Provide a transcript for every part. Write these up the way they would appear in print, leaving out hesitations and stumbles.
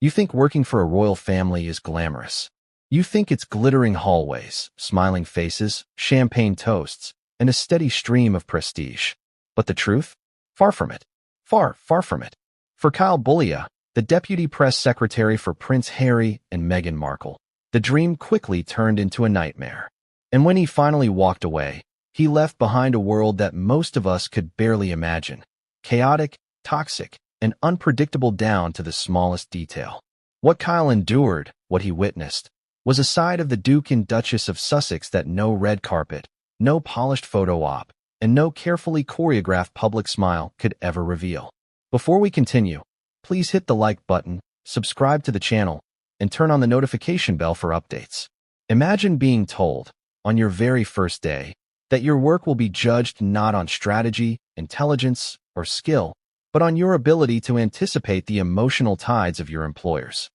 You think working for a royal family is glamorous. You think it's glittering hallways, smiling faces, champagne toasts, and a steady stream of prestige. But the truth? Far from it. Far, far from it. For Kyle Boulia, the deputy press secretary for Prince Harry and Meghan Markle, the dream quickly turned into a nightmare. And when he finally walked away, he left behind a world that most of us could barely imagine. Chaotic, toxic, and unpredictable down to the smallest detail. What Kyle endured, what he witnessed, was a side of the Duke and Duchess of Sussex that no red carpet, no polished photo op, and no carefully choreographed public smile could ever reveal. Before we continue, please hit the like button, subscribe to the channel, and turn on the notification bell for updates. Imagine being told, on your very first day, that your work will be judged not on strategy, intelligence, or skill, but on your ability to anticipate the emotional tides of your employers.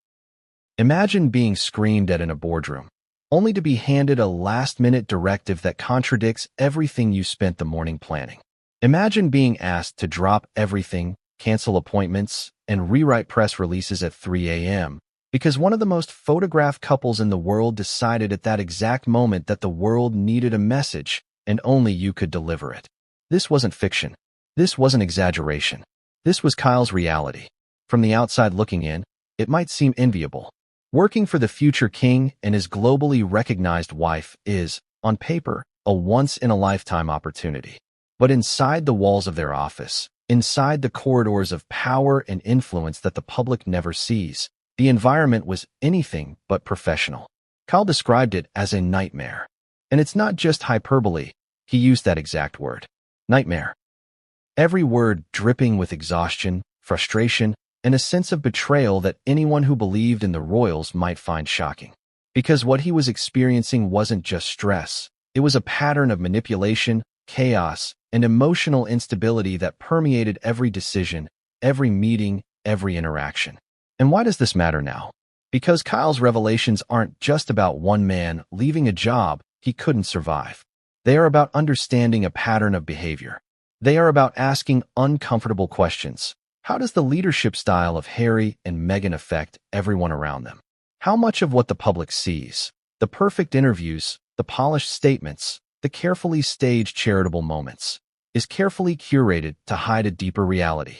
Imagine being screamed at in a boardroom, only to be handed a last-minute directive that contradicts everything you spent the morning planning. Imagine being asked to drop everything, cancel appointments, and rewrite press releases at 3 a.m. because one of the most photographed couples in the world decided at that exact moment that the world needed a message and only you could deliver it. This wasn't fiction. This wasn't exaggeration. This was Kyle's reality. From the outside looking in, it might seem enviable. Working for the future king and his globally recognized wife is, on paper, a once-in-a-lifetime opportunity. But inside the walls of their office, inside the corridors of power and influence that the public never sees, the environment was anything but professional. Kyle described it as a nightmare. And it's not just hyperbole. He used that exact word. Nightmare. Every word dripping with exhaustion, frustration, and a sense of betrayal that anyone who believed in the royals might find shocking. Because what he was experiencing wasn't just stress. It was a pattern of manipulation, chaos, and emotional instability that permeated every decision, every meeting, every interaction. And why does this matter now? Because Kyle's revelations aren't just about one man leaving a job he couldn't survive. They are about understanding a pattern of behavior. They are about asking uncomfortable questions. How does the leadership style of Harry and Meghan affect everyone around them? How much of what the public sees, the perfect interviews, the polished statements, the carefully staged charitable moments, is carefully curated to hide a deeper reality?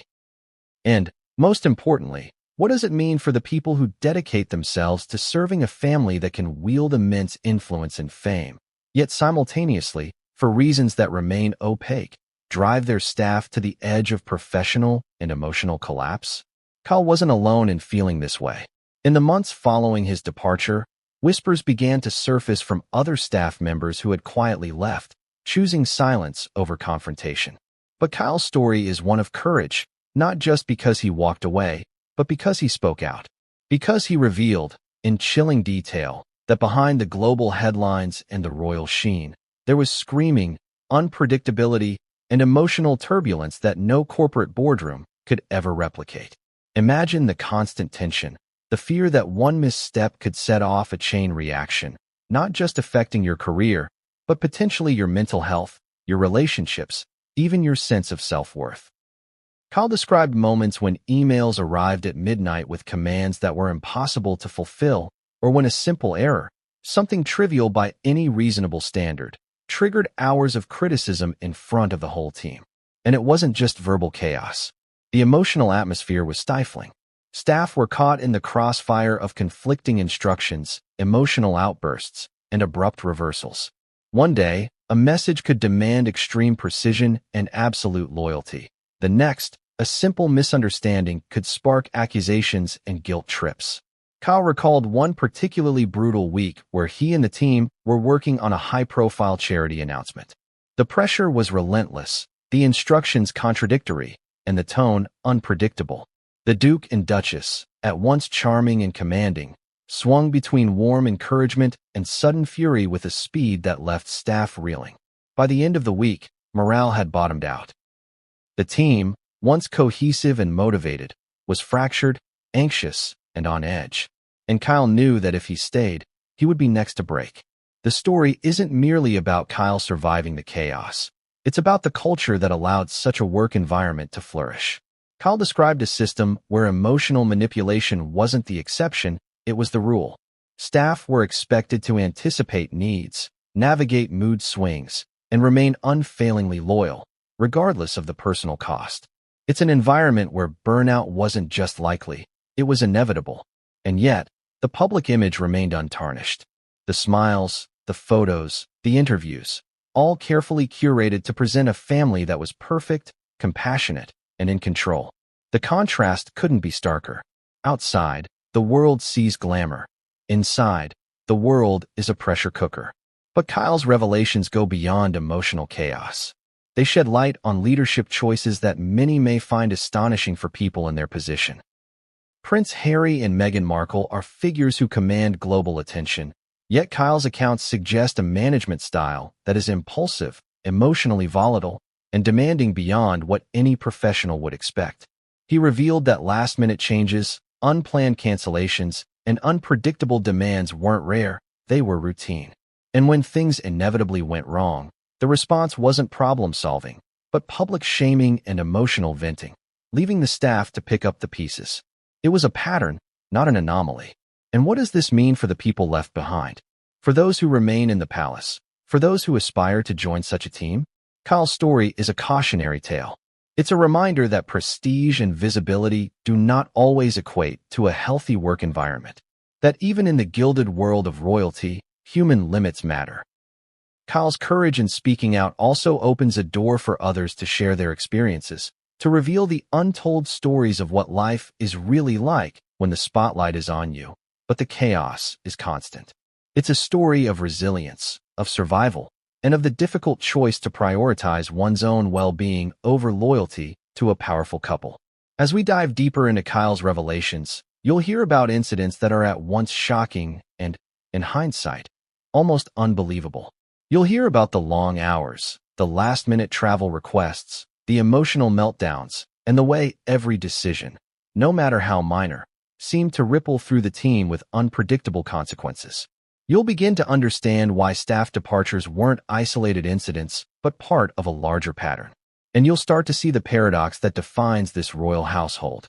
And, most importantly, what does it mean for the people who dedicate themselves to serving a family that can wield immense influence and fame, yet simultaneously, for reasons that remain opaque, drive their staff to the edge of professional and emotional collapse? Kyle wasn't alone in feeling this way. In the months following his departure, whispers began to surface from other staff members who had quietly left, choosing silence over confrontation. But Kyle's story is one of courage, not just because he walked away, but because he spoke out. Because he revealed, in chilling detail, that behind the global headlines and the royal sheen, there was screaming, unpredictability, and emotional turbulence that no corporate boardroom could ever replicate. Imagine the constant tension, the fear that one misstep could set off a chain reaction, not just affecting your career, but potentially your mental health, your relationships, even your sense of self-worth. Kyle described moments when emails arrived at midnight with commands that were impossible to fulfill, or when a simple error, something trivial by any reasonable standard, triggered hours of criticism in front of the whole team. And it wasn't just verbal chaos. The emotional atmosphere was stifling. Staff were caught in the crossfire of conflicting instructions, emotional outbursts, and abrupt reversals. One day, a message could demand extreme precision and absolute loyalty. The next, a simple misunderstanding could spark accusations and guilt trips. Kyle recalled one particularly brutal week where he and the team were working on a high-profile charity announcement. The pressure was relentless, the instructions contradictory, and the tone unpredictable. The Duke and Duchess, at once charming and commanding, swung between warm encouragement and sudden fury with a speed that left staff reeling. By the end of the week, morale had bottomed out. The team, once cohesive and motivated, was fractured, anxious, and on edge. And Kyle knew that if he stayed, he would be next to break. The story isn't merely about Kyle surviving the chaos. It's about the culture that allowed such a work environment to flourish. Kyle described a system where emotional manipulation wasn't the exception, it was the rule. Staff were expected to anticipate needs, navigate mood swings, and remain unfailingly loyal, regardless of the personal cost. It's an environment where burnout wasn't just likely, it was inevitable. And yet, the public image remained untarnished. The smiles, the photos, the interviews, all carefully curated to present a family that was perfect, compassionate, and in control. The contrast couldn't be starker. Outside, the world sees glamour. Inside, the world is a pressure cooker. But Kyle's revelations go beyond emotional chaos. They shed light on leadership choices that many may find astonishing for people in their position. Prince Harry and Meghan Markle are figures who command global attention, yet Kyle's accounts suggest a management style that is impulsive, emotionally volatile, and demanding beyond what any professional would expect. He revealed that last-minute changes, unplanned cancellations, and unpredictable demands weren't rare, they were routine. And when things inevitably went wrong, the response wasn't problem-solving, but public shaming and emotional venting, leaving the staff to pick up the pieces. It was a pattern, not an anomaly. And what does this mean for the people left behind? For those who remain in the palace? For those who aspire to join such a team? Kyle's story is a cautionary tale. It's a reminder that prestige and visibility do not always equate to a healthy work environment. That even in the gilded world of royalty, human limits matter. Kyle's courage in speaking out also opens a door for others to share their experiences, to reveal the untold stories of what life is really like when the spotlight is on you, but the chaos is constant. It's a story of resilience, of survival, and of the difficult choice to prioritize one's own well-being over loyalty to a powerful couple. As we dive deeper into Kyle's revelations, you'll hear about incidents that are at once shocking and, in hindsight, almost unbelievable. You'll hear about the long hours, the last-minute travel requests, the emotional meltdowns, and the way every decision, no matter how minor, seemed to ripple through the team with unpredictable consequences. You'll begin to understand why staff departures weren't isolated incidents, but part of a larger pattern. And you'll start to see the paradox that defines this royal household.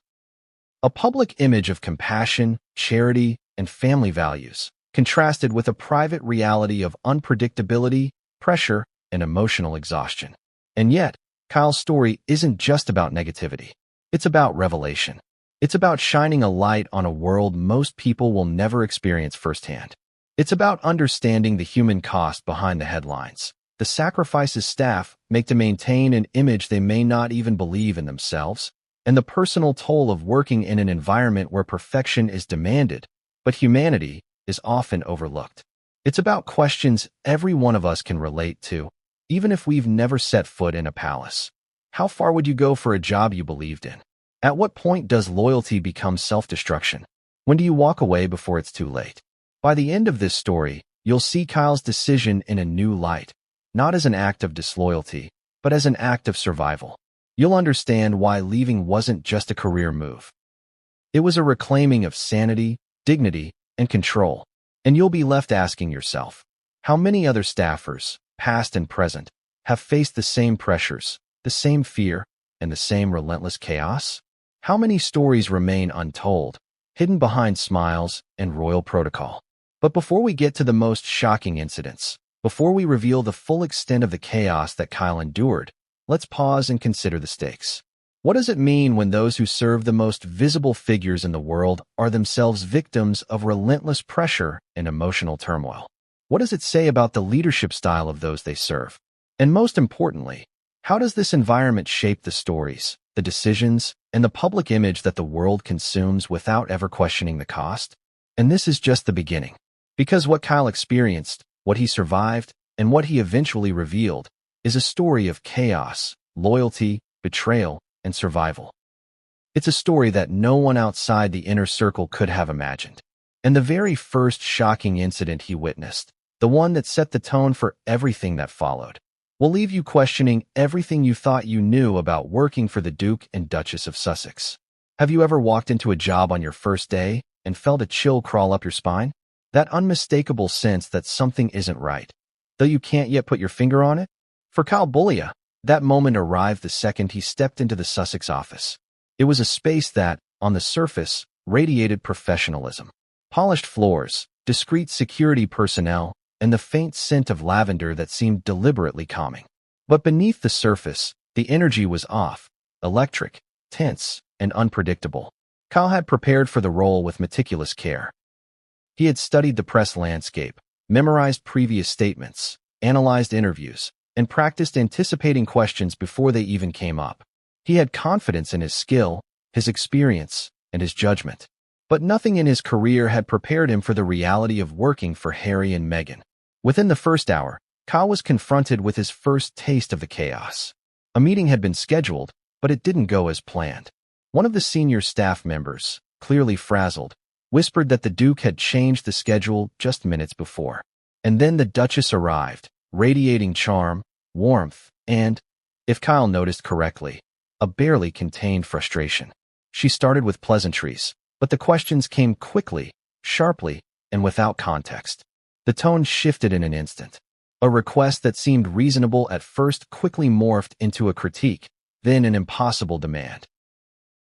A public image of compassion, charity, and family values, contrasted with a private reality of unpredictability, pressure, and emotional exhaustion. And yet, Kyle's story isn't just about negativity. It's about revelation. It's about shining a light on a world most people will never experience firsthand. It's about understanding the human cost behind the headlines, the sacrifices staff make to maintain an image they may not even believe in themselves, and the personal toll of working in an environment where perfection is demanded, but humanity is often overlooked. It's about questions every one of us can relate to, even if we've never set foot in a palace. How far would you go for a job you believed in? At what point does loyalty become self-destruction? When do you walk away before it's too late? By the end of this story, you'll see Kyle's decision in a new light, not as an act of disloyalty, but as an act of survival. You'll understand why leaving wasn't just a career move. It was a reclaiming of sanity, dignity, and control. And you'll be left asking yourself, how many other staffers, past and present, have faced the same pressures, the same fear, and the same relentless chaos? How many stories remain untold, hidden behind smiles and royal protocol? But before we get to the most shocking incidents, before we reveal the full extent of the chaos that Kyle endured, let's pause and consider the stakes. What does it mean when those who serve the most visible figures in the world are themselves victims of relentless pressure and emotional turmoil? What does it say about the leadership style of those they serve? And most importantly, how does this environment shape the stories, the decisions, and the public image that the world consumes without ever questioning the cost? And this is just the beginning. Because what Kyle experienced, what he survived, and what he eventually revealed is a story of chaos, loyalty, betrayal, and survival. It's a story that no one outside the inner circle could have imagined. And the very first shocking incident he witnessed, the one that set the tone for everything that followed, will leave you questioning everything you thought you knew about working for the Duke and Duchess of Sussex. Have you ever walked into a job on your first day and felt a chill crawl up your spine? That unmistakable sense that something isn't right, though you can't yet put your finger on it? For Kyle Boulia, that moment arrived the second he stepped into the Sussex office. It was a space that, on the surface, radiated professionalism. Polished floors, discreet security personnel, and the faint scent of lavender that seemed deliberately calming. But beneath the surface, the energy was off, electric, tense, and unpredictable. Kyle had prepared for the role with meticulous care. He had studied the press landscape, memorized previous statements, analyzed interviews, and practiced anticipating questions before they even came up. He had confidence in his skill, his experience, and his judgment. But nothing in his career had prepared him for the reality of working for Harry and Meghan. Within the first hour, Kyle was confronted with his first taste of the chaos. A meeting had been scheduled, but it didn't go as planned. One of the senior staff members, clearly frazzled, whispered that the Duke had changed the schedule just minutes before. And then the Duchess arrived, radiating charm, warmth, and, if Kyle noticed correctly, a barely contained frustration. She started with pleasantries, but the questions came quickly, sharply, and without context. The tone shifted in an instant. A request that seemed reasonable at first quickly morphed into a critique, then an impossible demand.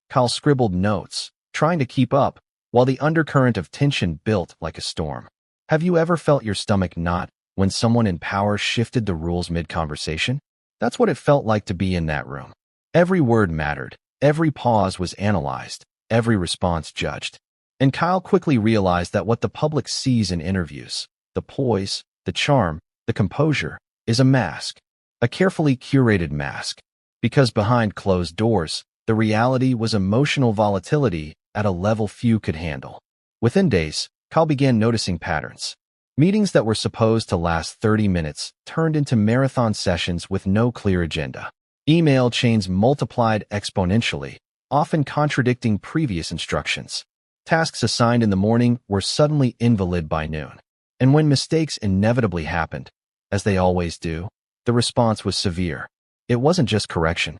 Kyle scribbled notes, trying to keep up, while the undercurrent of tension built like a storm. Have you ever felt your stomach knot when someone in power shifted the rules mid-conversation? That's what it felt like to be in that room. Every word mattered, every pause was analyzed, every response judged. And Kyle quickly realized that what the public sees in interviews, the poise, the charm, the composure, is a mask, a carefully curated mask. Because behind closed doors, the reality was emotional volatility at a level few could handle. Within days, Kyle began noticing patterns. Meetings that were supposed to last 30 minutes turned into marathon sessions with no clear agenda. Email chains multiplied exponentially, often contradicting previous instructions. Tasks assigned in the morning were suddenly invalid by noon. And when mistakes inevitably happened, as they always do, the response was severe. It wasn't just correction.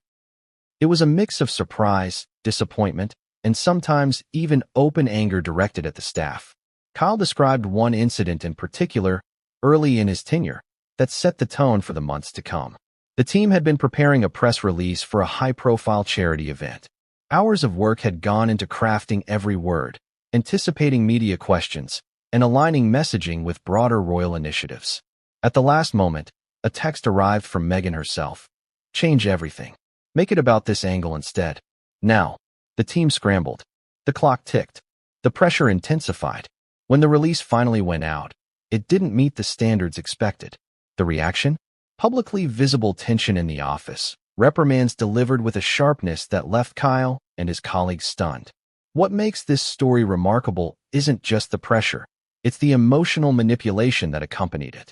It was a mix of surprise, disappointment, and sometimes even open anger directed at the staff. Kyle described one incident in particular, early in his tenure, that set the tone for the months to come. The team had been preparing a press release for a high-profile charity event. Hours of work had gone into crafting every word, anticipating media questions, and aligning messaging with broader royal initiatives. At the last moment, a text arrived from Meghan herself. Change everything. Make it about this angle instead. Now, the team scrambled. The clock ticked. The pressure intensified. When the release finally went out, it didn't meet the standards expected. The reaction? Publicly visible tension in the office, reprimands delivered with a sharpness that left Kyle and his colleagues stunned. What makes this story remarkable isn't just the pressure, it's the emotional manipulation that accompanied it.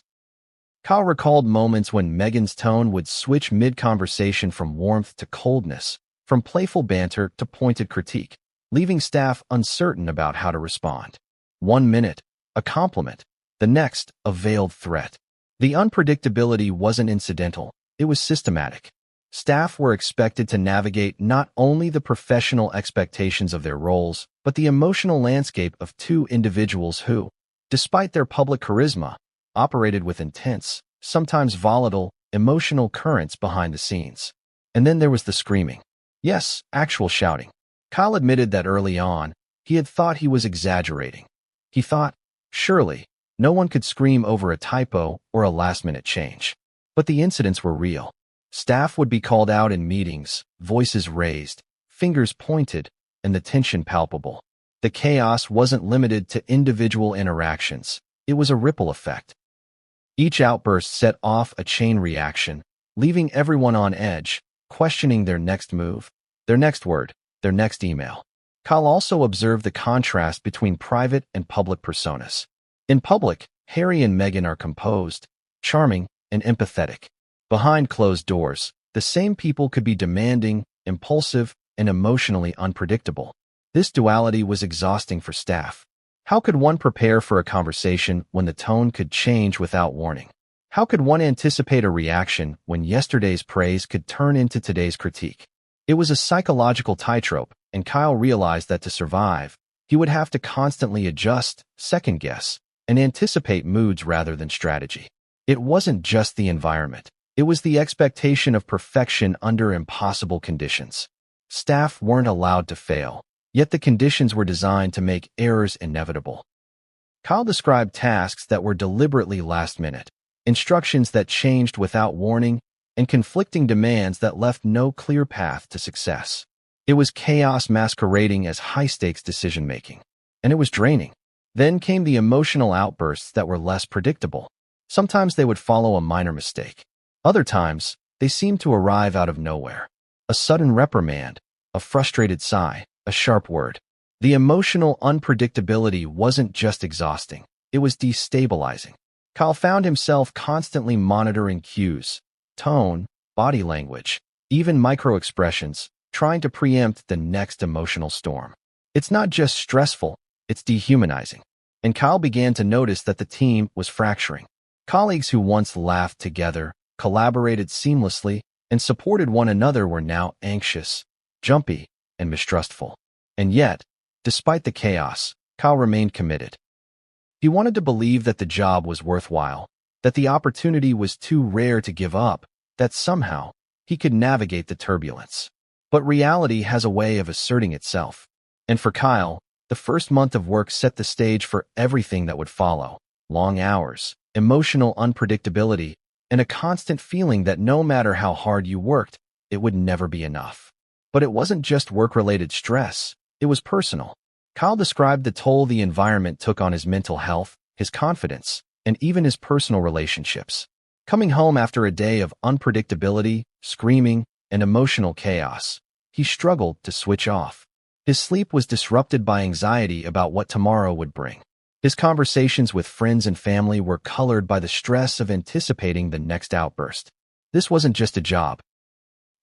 Kyle recalled moments when Meghan's tone would switch mid-conversation from warmth to coldness, from playful banter to pointed critique, leaving staff uncertain about how to respond. 1 minute, a compliment. The next, a veiled threat. The unpredictability wasn't incidental, it was systematic. Staff were expected to navigate not only the professional expectations of their roles, but the emotional landscape of two individuals who, despite their public charisma, operated with intense, sometimes volatile, emotional currents behind the scenes. And then there was the screaming. Yes, actual shouting. Kyle admitted that early on, he had thought he was exaggerating. He thought, surely, no one could scream over a typo or a last-minute change. But the incidents were real. Staff would be called out in meetings, voices raised, fingers pointed, and the tension palpable. The chaos wasn't limited to individual interactions. It was a ripple effect. Each outburst set off a chain reaction, leaving everyone on edge, questioning their next move, their next word, their next email. Kyle also observed the contrast between private and public personas. In public, Harry and Meghan are composed, charming, and empathetic. Behind closed doors, the same people could be demanding, impulsive, and emotionally unpredictable. This duality was exhausting for staff. How could one prepare for a conversation when the tone could change without warning? How could one anticipate a reaction when yesterday's praise could turn into today's critique? It was a psychological tightrope, and Kyle realized that to survive, he would have to constantly adjust, second-guess, and anticipate moods rather than strategy. It wasn't just the environment. It was the expectation of perfection under impossible conditions. Staff weren't allowed to fail, yet the conditions were designed to make errors inevitable. Kyle described tasks that were deliberately last-minute, instructions that changed without warning, and conflicting demands that left no clear path to success. It was chaos masquerading as high-stakes decision-making, and it was draining. Then came the emotional outbursts that were less predictable. Sometimes they would follow a minor mistake. Other times, they seemed to arrive out of nowhere. A sudden reprimand, a frustrated sigh, a sharp word. The emotional unpredictability wasn't just exhausting, it was destabilizing. Kyle found himself constantly monitoring cues, tone, body language, even micro-expressions, trying to preempt the next emotional storm. It's not just stressful, it's dehumanizing. And Kyle began to notice that the team was fracturing. Colleagues who once laughed together, collaborated seamlessly, and supported one another were now anxious, jumpy, and mistrustful. And yet, despite the chaos, Kyle remained committed. He wanted to believe that the job was worthwhile, that the opportunity was too rare to give up, that somehow he could navigate the turbulence. But reality has a way of asserting itself. And for Kyle, the first month of work set the stage for everything that would follow. Long hours, emotional unpredictability, and a constant feeling that no matter how hard you worked, it would never be enough. But it wasn't just work-related stress, it was personal. Kyle described the toll the environment took on his mental health, his confidence, and even his personal relationships. Coming home after a day of unpredictability, screaming, and emotional chaos, he struggled to switch off. His sleep was disrupted by anxiety about what tomorrow would bring. His conversations with friends and family were colored by the stress of anticipating the next outburst. This wasn't just a job.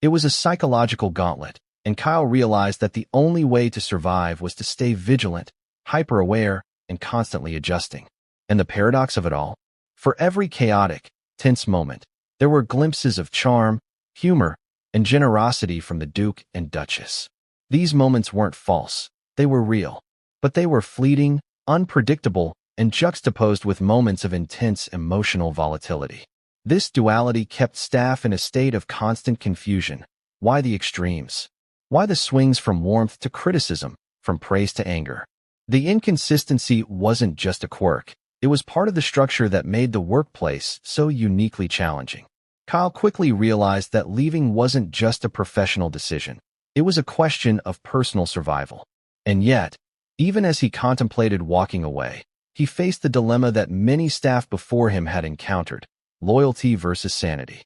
It was a psychological gauntlet, and Kyle realized that the only way to survive was to stay vigilant, hyper-aware, and constantly adjusting. And the paradox of it all? For every chaotic, tense moment, there were glimpses of charm, humor, and generosity from the Duke and Duchess. These moments weren't false, they were real. But they were fleeting, unpredictable, and juxtaposed with moments of intense emotional volatility. This duality kept staff in a state of constant confusion. Why the extremes? Why the swings from warmth to criticism, from praise to anger? The inconsistency wasn't just a quirk. It was part of the structure that made the workplace so uniquely challenging. Kyle quickly realized that leaving wasn't just a professional decision. It was a question of personal survival. And yet, even as he contemplated walking away, he faced the dilemma that many staff before him had encountered: loyalty versus sanity.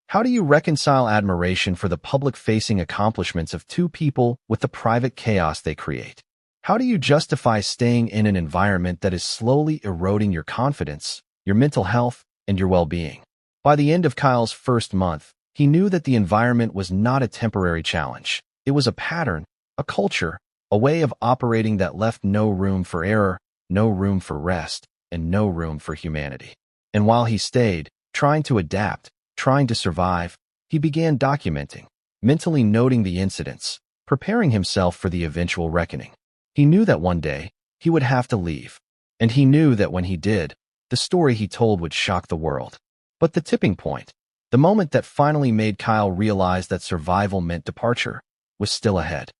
How do you reconcile admiration for the public-facing accomplishments of two people with the private chaos they create? How do you justify staying in an environment that is slowly eroding your confidence, your mental health, and your well-being? By the end of Kyle's first month, he knew that the environment was not a temporary challenge. It was a pattern, a culture, a way of operating that left no room for error, no room for rest, and no room for humanity. And while he stayed, trying to adapt, trying to survive, he began documenting, mentally noting the incidents, preparing himself for the eventual reckoning. He knew that one day, he would have to leave. And he knew that when he did, the story he told would shock the world. But the tipping point, the moment that finally made Kyle realize that survival meant departure, was still ahead.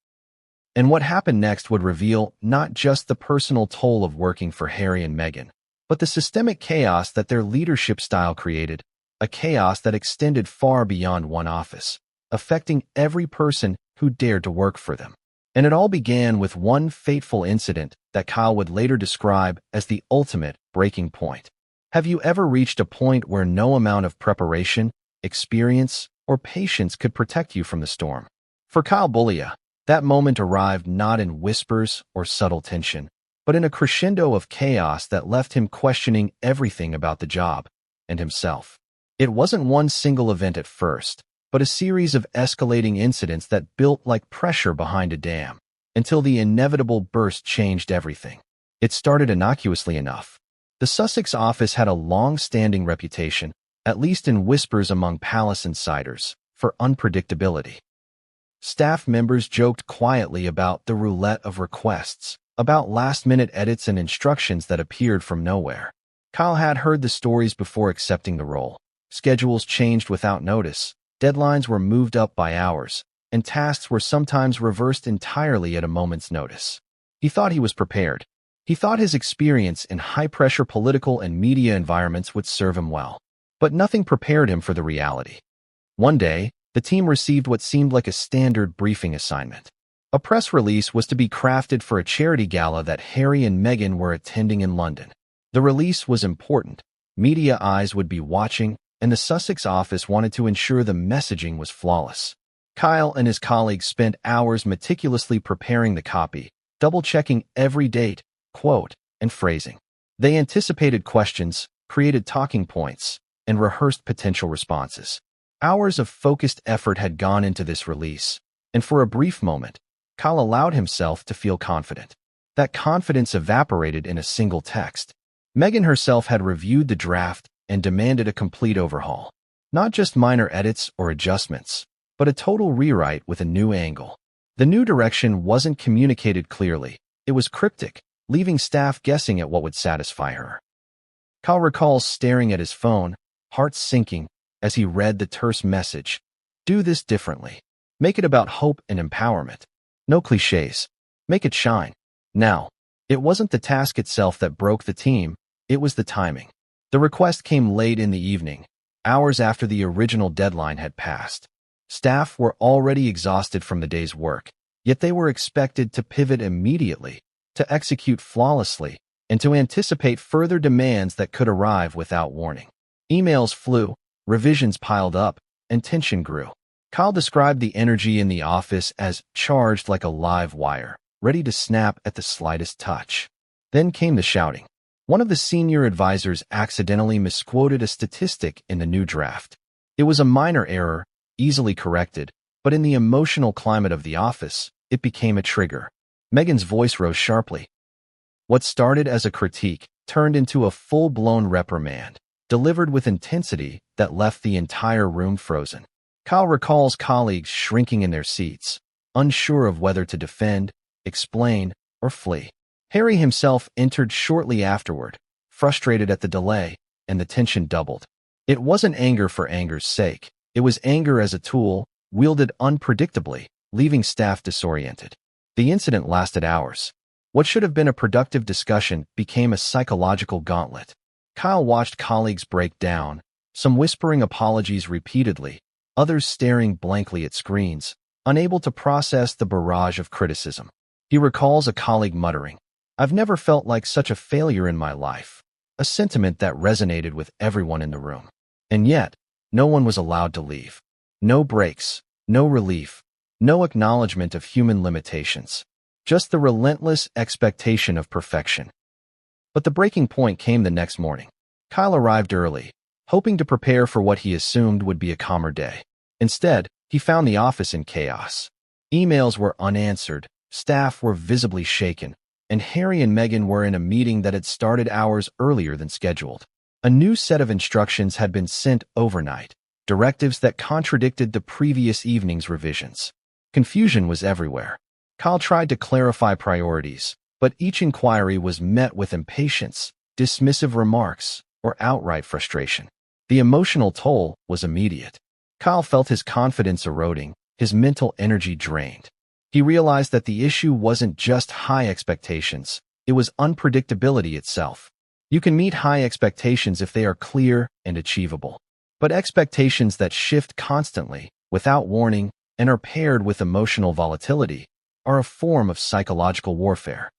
And what happened next would reveal not just the personal toll of working for Harry and Meghan, but the systemic chaos that their leadership style created, a chaos that extended far beyond one office, affecting every person who dared to work for them. And it all began with one fateful incident that Kyle would later describe as the ultimate breaking point. Have you ever reached a point where no amount of preparation, experience, or patience could protect you from the storm? For Kyle Boulia, that moment arrived not in whispers or subtle tension, but in a crescendo of chaos that left him questioning everything about the job and himself. It wasn't one single event at first, but a series of escalating incidents that built like pressure behind a dam, until the inevitable burst changed everything. It started innocuously enough. The Sussex office had a long-standing reputation, at least in whispers among palace insiders, for unpredictability. Staff members joked quietly about the roulette of requests, about last-minute edits and instructions that appeared from nowhere. Kyle had heard the stories before accepting the role. Schedules changed without notice, deadlines were moved up by hours, and tasks were sometimes reversed entirely at a moment's notice. He thought he was prepared. He thought his experience in high-pressure political and media environments would serve him well. But nothing prepared him for the reality. One day, the team received what seemed like a standard briefing assignment. A press release was to be crafted for a charity gala that Harry and Meghan were attending in London. The release was important. Media eyes would be watching, and the Sussex office wanted to ensure the messaging was flawless. Kyle and his colleagues spent hours meticulously preparing the copy, double-checking every date, quote, and phrasing. They anticipated questions, created talking points, and rehearsed potential responses. Hours of focused effort had gone into this release, and for a brief moment, Kyle allowed himself to feel confident. That confidence evaporated in a single text. Meghan herself had reviewed the draft and demanded a complete overhaul. Not just minor edits or adjustments, but a total rewrite with a new angle. The new direction wasn't communicated clearly. It was cryptic, leaving staff guessing at what would satisfy her. Kyle recalls staring at his phone, heart sinking, as he read the terse message. Do this differently. Make it about hope and empowerment. No cliches. Make it shine. Now, it wasn't the task itself that broke the team, it was the timing. The request came late in the evening, hours after the original deadline had passed. Staff were already exhausted from the day's work, yet they were expected to pivot immediately, to execute flawlessly, and to anticipate further demands that could arrive without warning. Emails flew, revisions piled up, and tension grew. Kyle described the energy in the office as charged like a live wire, ready to snap at the slightest touch. Then came the shouting. One of the senior advisors accidentally misquoted a statistic in the new draft. It was a minor error, easily corrected, but in the emotional climate of the office, it became a trigger. Meghan's voice rose sharply. What started as a critique turned into a full-blown reprimand, delivered with intensity that left the entire room frozen. Kyle recalls colleagues shrinking in their seats, unsure of whether to defend, explain, or flee. Harry himself entered shortly afterward, frustrated at the delay, and the tension doubled. It wasn't anger for anger's sake. It was anger as a tool, wielded unpredictably, leaving staff disoriented. The incident lasted hours. What should have been a productive discussion became a psychological gauntlet. Kyle watched colleagues break down, some whispering apologies repeatedly, others staring blankly at screens, unable to process the barrage of criticism. He recalls a colleague muttering, "I've never felt like such a failure in my life," a sentiment that resonated with everyone in the room. And yet, no one was allowed to leave. No breaks, no relief, no acknowledgement of human limitations. Just the relentless expectation of perfection. But the breaking point came the next morning. Kyle arrived early, hoping to prepare for what he assumed would be a calmer day. Instead, he found the office in chaos. Emails were unanswered, staff were visibly shaken, and Harry and Meghan were in a meeting that had started hours earlier than scheduled. A new set of instructions had been sent overnight, directives that contradicted the previous evening's revisions. Confusion was everywhere. Kyle tried to clarify priorities, but each inquiry was met with impatience, dismissive remarks, or outright frustration. The emotional toll was immediate. Kyle felt his confidence eroding, his mental energy drained. He realized that the issue wasn't just high expectations, it was unpredictability itself. You can meet high expectations if they are clear and achievable. But expectations that shift constantly, without warning, and are paired with emotional volatility, are a form of psychological warfare.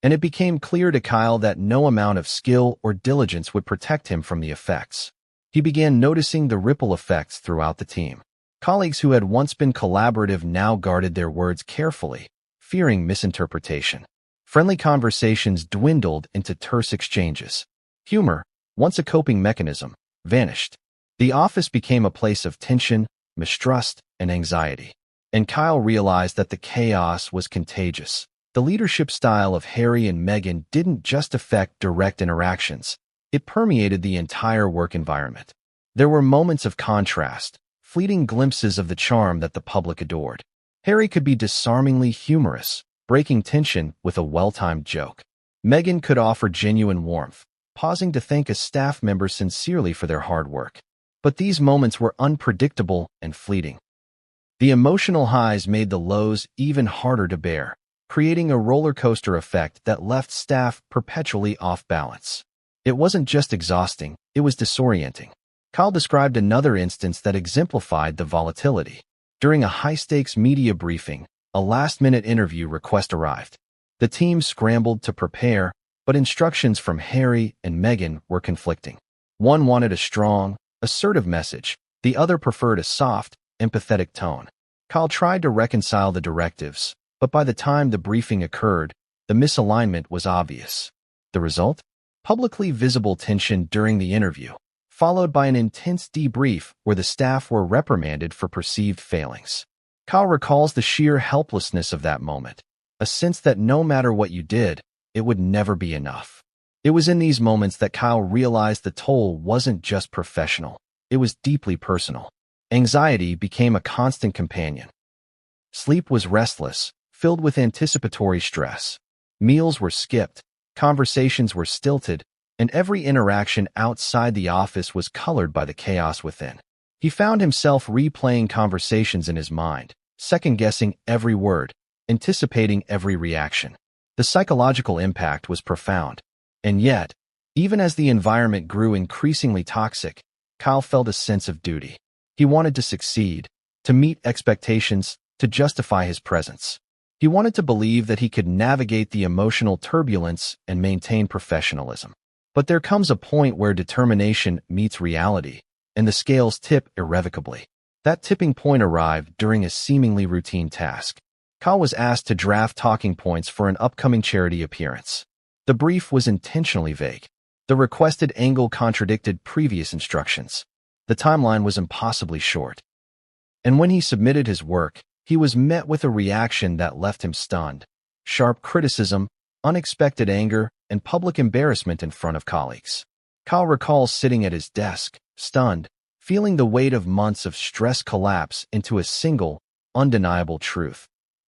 And it became clear to Kyle that no amount of skill or diligence would protect him from the effects. He began noticing the ripple effects throughout the team. Colleagues who had once been collaborative now guarded their words carefully, fearing misinterpretation. Friendly conversations dwindled into terse exchanges. Humor, once a coping mechanism, vanished. The office became a place of tension, mistrust, and anxiety. And Kyle realized that the chaos was contagious. The leadership style of Harry and Meghan didn't just affect direct interactions. It permeated the entire work environment. There were moments of contrast, fleeting glimpses of the charm that the public adored. Harry could be disarmingly humorous, breaking tension with a well-timed joke. Meghan could offer genuine warmth, pausing to thank a staff member sincerely for their hard work. But these moments were unpredictable and fleeting. The emotional highs made the lows even harder to bear, creating a roller coaster effect that left staff perpetually off balance. It wasn't just exhausting, it was disorienting. Kyle described another instance that exemplified the volatility. During a high-stakes media briefing, a last-minute interview request arrived. The team scrambled to prepare, but instructions from Harry and Meghan were conflicting. One wanted a strong, assertive message. The other preferred a soft, empathetic tone. Kyle tried to reconcile the directives, but by the time the briefing occurred, the misalignment was obvious. The result? Publicly visible tension during the interview, followed by an intense debrief where the staff were reprimanded for perceived failings. Kyle recalls the sheer helplessness of that moment, a sense that no matter what you did, it would never be enough. It was in these moments that Kyle realized the toll wasn't just professional, it was deeply personal. Anxiety became a constant companion. Sleep was restless, filled with anticipatory stress. Meals were skipped, conversations were stilted, and every interaction outside the office was colored by the chaos within. He found himself replaying conversations in his mind, second-guessing every word, anticipating every reaction. The psychological impact was profound. And yet, even as the environment grew increasingly toxic, Kyle felt a sense of duty. He wanted to succeed, to meet expectations, to justify his presence. He wanted to believe that he could navigate the emotional turbulence and maintain professionalism. But there comes a point where determination meets reality, and the scales tip irrevocably. That tipping point arrived during a seemingly routine task. Kyle was asked to draft talking points for an upcoming charity appearance. The brief was intentionally vague. The requested angle contradicted previous instructions. The timeline was impossibly short. And when he submitted his work, he was met with a reaction that left him stunned. Sharp criticism, unexpected anger, and public embarrassment in front of colleagues. Kyle recalls sitting at his desk, stunned, feeling the weight of months of stress collapse into a single, undeniable truth.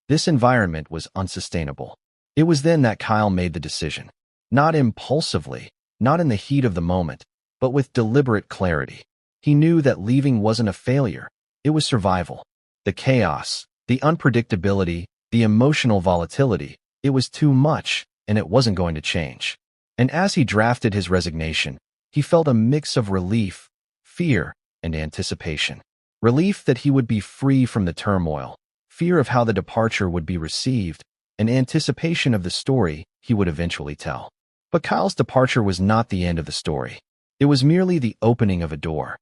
This environment was unsustainable. It was then that Kyle made the decision. Not impulsively, not in the heat of the moment, but with deliberate clarity. He knew that leaving wasn't a failure, it was survival. The chaos, the unpredictability, the emotional volatility, it was too much, and it wasn't going to change. And as he drafted his resignation, he felt a mix of relief, fear, and anticipation. Relief that he would be free from the turmoil, fear of how the departure would be received, and anticipation of the story he would eventually tell. But Kyle's departure was not the end of the story. It was merely the opening of a door.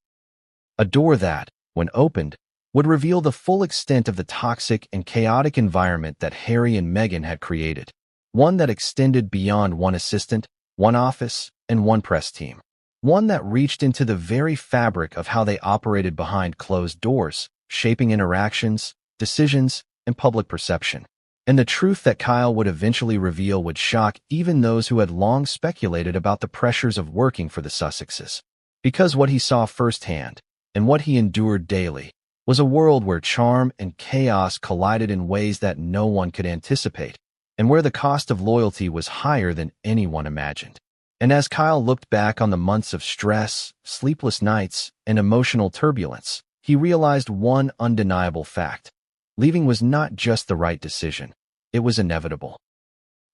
A door that, when opened, would reveal the full extent of the toxic and chaotic environment that Harry and Meghan had created. One that extended beyond one assistant, one office, and one press team. One that reached into the very fabric of how they operated behind closed doors, shaping interactions, decisions, and public perception. And the truth that Kyle would eventually reveal would shock even those who had long speculated about the pressures of working for the Sussexes. Because what he saw firsthand, and what he endured daily, was a world where charm and chaos collided in ways that no one could anticipate, and where the cost of loyalty was higher than anyone imagined. And as Kyle looked back on the months of stress, sleepless nights, and emotional turbulence, he realized one undeniable fact. Leaving was not just the right decision, it was inevitable.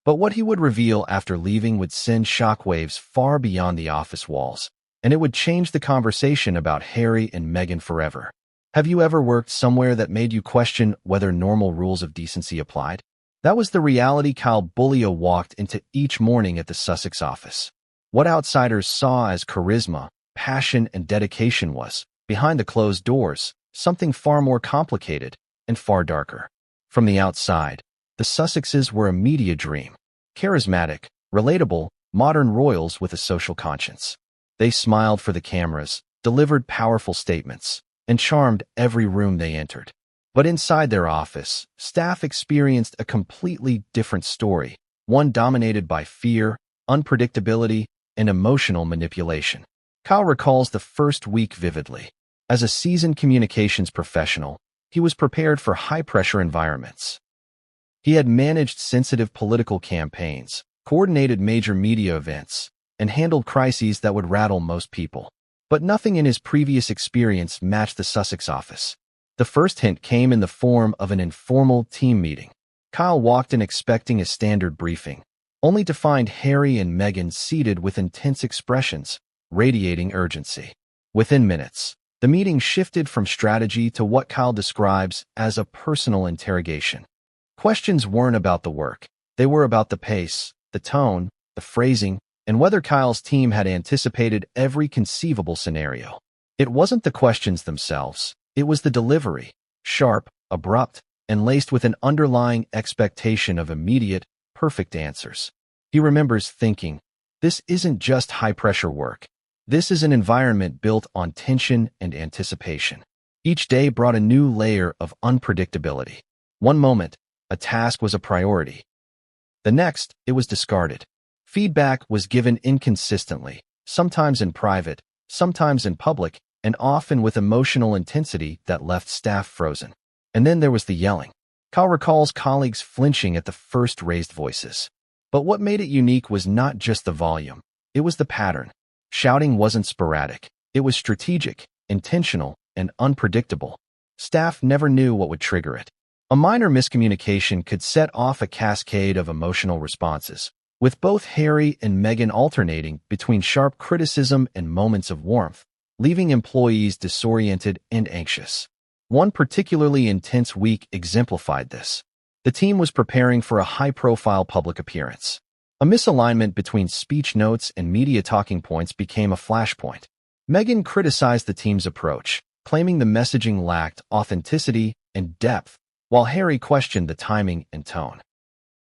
But what he would reveal after leaving would send shockwaves far beyond the office walls, and it would change the conversation about Harry and Meghan forever. Have you ever worked somewhere that made you question whether normal rules of decency applied? That was the reality Kyle Boulia walked into each morning at the Sussex office. What outsiders saw as charisma, passion, and dedication was, behind the closed doors, something far more complicated and far darker. From the outside, the Sussexes were a media dream. Charismatic, relatable, modern royals with a social conscience. They smiled for the cameras, delivered powerful statements, and charmed every room they entered. But inside their office, staff experienced a completely different story, one dominated by fear, unpredictability, and emotional manipulation. Kyle recalls the first week vividly. As a seasoned communications professional, he was prepared for high-pressure environments. He had managed sensitive political campaigns, coordinated major media events, and handled crises that would rattle most people. But nothing in his previous experience matched the Sussex office. The first hint came in the form of an informal team meeting. Kyle walked in expecting a standard briefing, only to find Harry and Meghan seated with intense expressions, radiating urgency. Within minutes, the meeting shifted from strategy to what Kyle describes as a personal interrogation. Questions weren't about the work. They were about the pace, the tone, the phrasing, and whether Kyle's team had anticipated every conceivable scenario. It wasn't the questions themselves. It was the delivery, sharp, abrupt, and laced with an underlying expectation of immediate, perfect answers. He remembers thinking, this isn't just high-pressure work. This is an environment built on tension and anticipation. Each day brought a new layer of unpredictability. One moment, a task was a priority. The next, it was discarded. Feedback was given inconsistently, sometimes in private, sometimes in public, and often with emotional intensity that left staff frozen. And then there was the yelling. Kyle recalls colleagues flinching at the first raised voices. But what made it unique was not just the volume. It was the pattern. Shouting wasn't sporadic. It was strategic, intentional, and unpredictable. Staff never knew what would trigger it. A minor miscommunication could set off a cascade of emotional responses, with both Harry and Meghan alternating between sharp criticism and moments of warmth, leaving employees disoriented and anxious. One particularly intense week exemplified this. The team was preparing for a high-profile public appearance. A misalignment between speech notes and media talking points became a flashpoint. Meghan criticized the team's approach, claiming the messaging lacked authenticity and depth, while Harry questioned the timing and tone.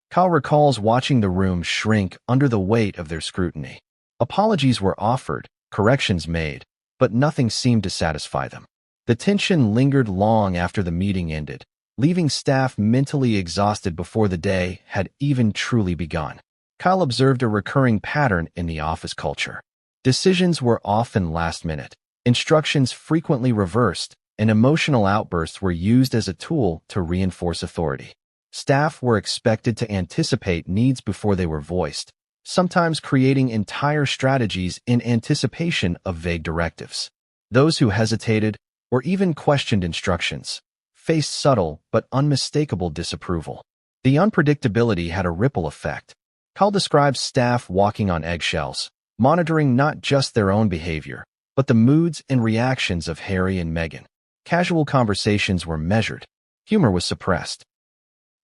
Kyle recalls watching the room shrink under the weight of their scrutiny. Apologies were offered, corrections made, but nothing seemed to satisfy them. The tension lingered long after the meeting ended, leaving staff mentally exhausted before the day had even truly begun. Kyle observed a recurring pattern in the office culture. Decisions were often last-minute, instructions frequently reversed, and emotional outbursts were used as a tool to reinforce authority. Staff were expected to anticipate needs before they were voiced, sometimes creating entire strategies in anticipation of vague directives. Those who hesitated, or even questioned instructions, faced subtle but unmistakable disapproval. The unpredictability had a ripple effect. Kyle describes staff walking on eggshells, monitoring not just their own behavior, but the moods and reactions of Harry and Meghan. Casual conversations were measured. Humor was suppressed.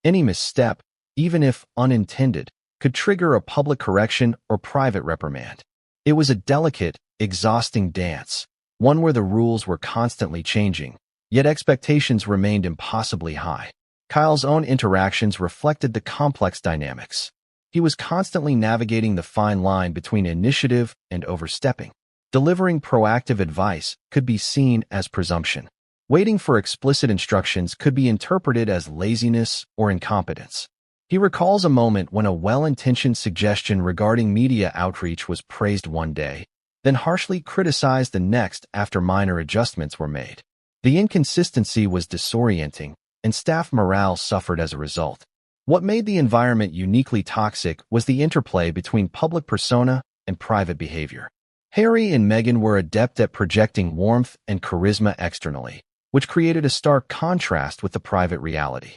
Any misstep, even if unintended, could trigger a public correction or private reprimand. It was a delicate, exhausting dance, one where the rules were constantly changing, yet expectations remained impossibly high. Kyle's own interactions reflected the complex dynamics. He was constantly navigating the fine line between initiative and overstepping. Delivering proactive advice could be seen as presumption. Waiting for explicit instructions could be interpreted as laziness or incompetence. He recalls a moment when a well-intentioned suggestion regarding media outreach was praised one day, then harshly criticized the next after minor adjustments were made. The inconsistency was disorienting, and staff morale suffered as a result. What made the environment uniquely toxic was the interplay between public persona and private behavior. Harry and Meghan were adept at projecting warmth and charisma externally, which created a stark contrast with the private reality.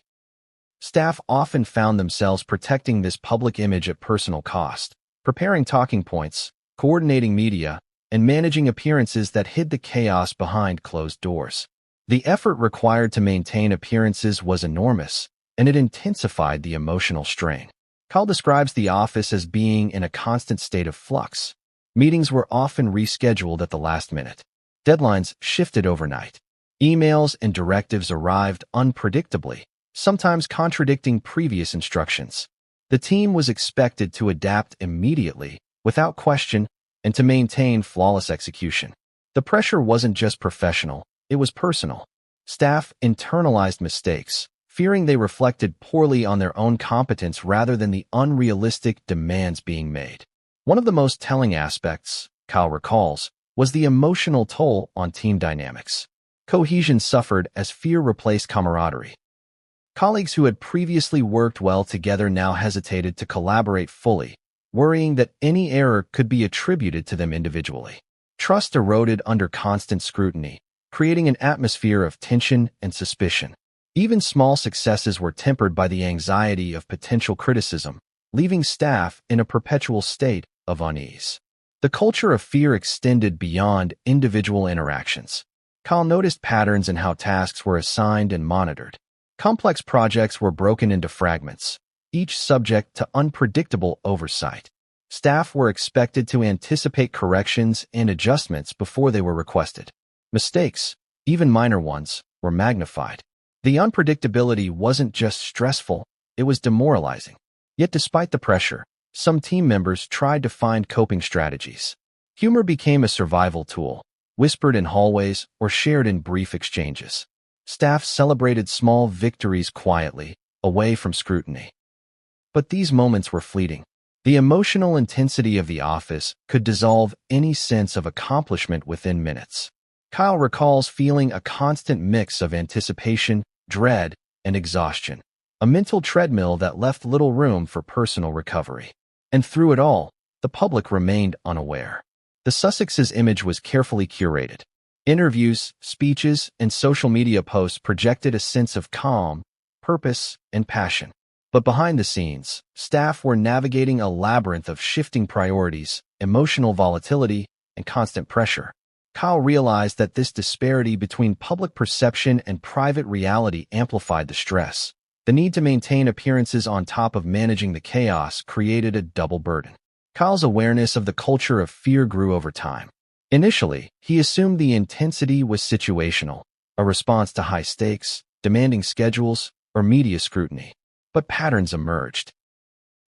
Staff often found themselves protecting this public image at personal cost, preparing talking points, coordinating media, and managing appearances that hid the chaos behind closed doors. The effort required to maintain appearances was enormous, and it intensified the emotional strain. Kyle describes the office as being in a constant state of flux. Meetings were often rescheduled at the last minute. Deadlines shifted overnight. Emails and directives arrived unpredictably, sometimes contradicting previous instructions. The team was expected to adapt immediately, without question, and to maintain flawless execution. The pressure wasn't just professional, it was personal. Staff internalized mistakes, fearing they reflected poorly on their own competence rather than the unrealistic demands being made. One of the most telling aspects, Kyle recalls, was the emotional toll on team dynamics. Cohesion suffered as fear replaced camaraderie. Colleagues who had previously worked well together now hesitated to collaborate fully, worrying that any error could be attributed to them individually. Trust eroded under constant scrutiny, creating an atmosphere of tension and suspicion. Even small successes were tempered by the anxiety of potential criticism, leaving staff in a perpetual state of unease. The culture of fear extended beyond individual interactions. Kyle noticed patterns in how tasks were assigned and monitored. Complex projects were broken into fragments, each subject to unpredictable oversight. Staff were expected to anticipate corrections and adjustments before they were requested. Mistakes, even minor ones, were magnified. The unpredictability wasn't just stressful, it was demoralizing. Yet despite the pressure, some team members tried to find coping strategies. Humor became a survival tool, whispered in hallways or shared in brief exchanges. Staff celebrated small victories quietly, away from scrutiny. But these moments were fleeting. The emotional intensity of the office could dissolve any sense of accomplishment within minutes. Kyle recalls feeling a constant mix of anticipation, dread, and exhaustion, a mental treadmill that left little room for personal recovery. And through it all, the public remained unaware. The Sussex's image was carefully curated. Interviews, speeches, and social media posts projected a sense of calm, purpose, and passion. But behind the scenes, staff were navigating a labyrinth of shifting priorities, emotional volatility, and constant pressure. Kyle realized that this disparity between public perception and private reality amplified the stress. The need to maintain appearances on top of managing the chaos created a double burden. Kyle's awareness of the culture of fear grew over time. Initially, he assumed the intensity was situational, a response to high stakes, demanding schedules, or media scrutiny. But patterns emerged.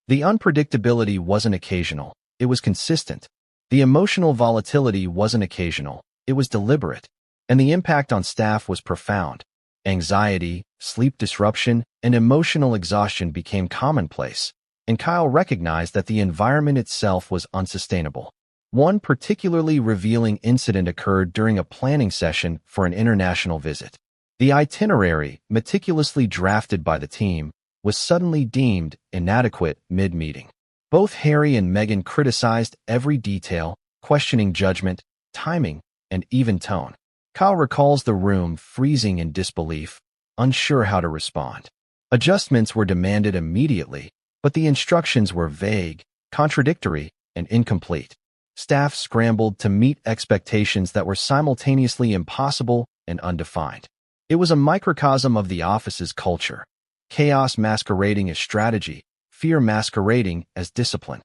The unpredictability wasn't occasional, it was consistent. The emotional volatility wasn't occasional, it was deliberate. And the impact on staff was profound. Anxiety, sleep disruption, and emotional exhaustion became commonplace, and Kyle recognized that the environment itself was unsustainable. One particularly revealing incident occurred during a planning session for an international visit. The itinerary, meticulously drafted by the team, was suddenly deemed inadequate mid-meeting. Both Harry and Meghan criticized every detail, questioning judgment, timing, and even tone. Kyle recalls the room freezing in disbelief, unsure how to respond. Adjustments were demanded immediately, but the instructions were vague, contradictory, and incomplete. Staff scrambled to meet expectations that were simultaneously impossible and undefined. It was a microcosm of the office's culture. Chaos masquerading as strategy, fear masquerading as discipline.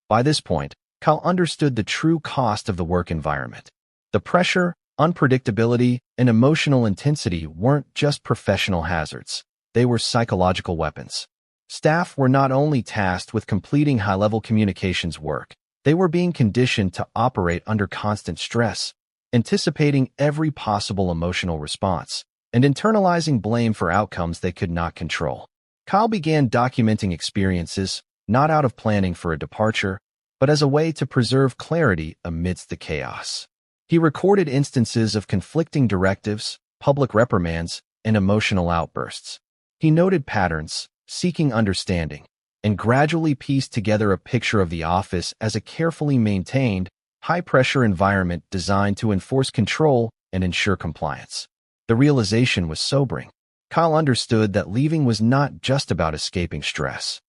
By this point, Kyle understood the true cost of the work environment. The pressure, unpredictability, and emotional intensity weren't just professional hazards. They were psychological weapons. Staff were not only tasked with completing high-level communications work, they were being conditioned to operate under constant stress, anticipating every possible emotional response, and internalizing blame for outcomes they could not control. Kyle began documenting experiences, not out of planning for a departure, but as a way to preserve clarity amidst the chaos. He recorded instances of conflicting directives, public reprimands, and emotional outbursts. He noted patterns, seeking understanding, and gradually pieced together a picture of the office as a carefully maintained, high-pressure environment designed to enforce control and ensure compliance. The realization was sobering. Kyle understood that leaving was not just about escaping stress.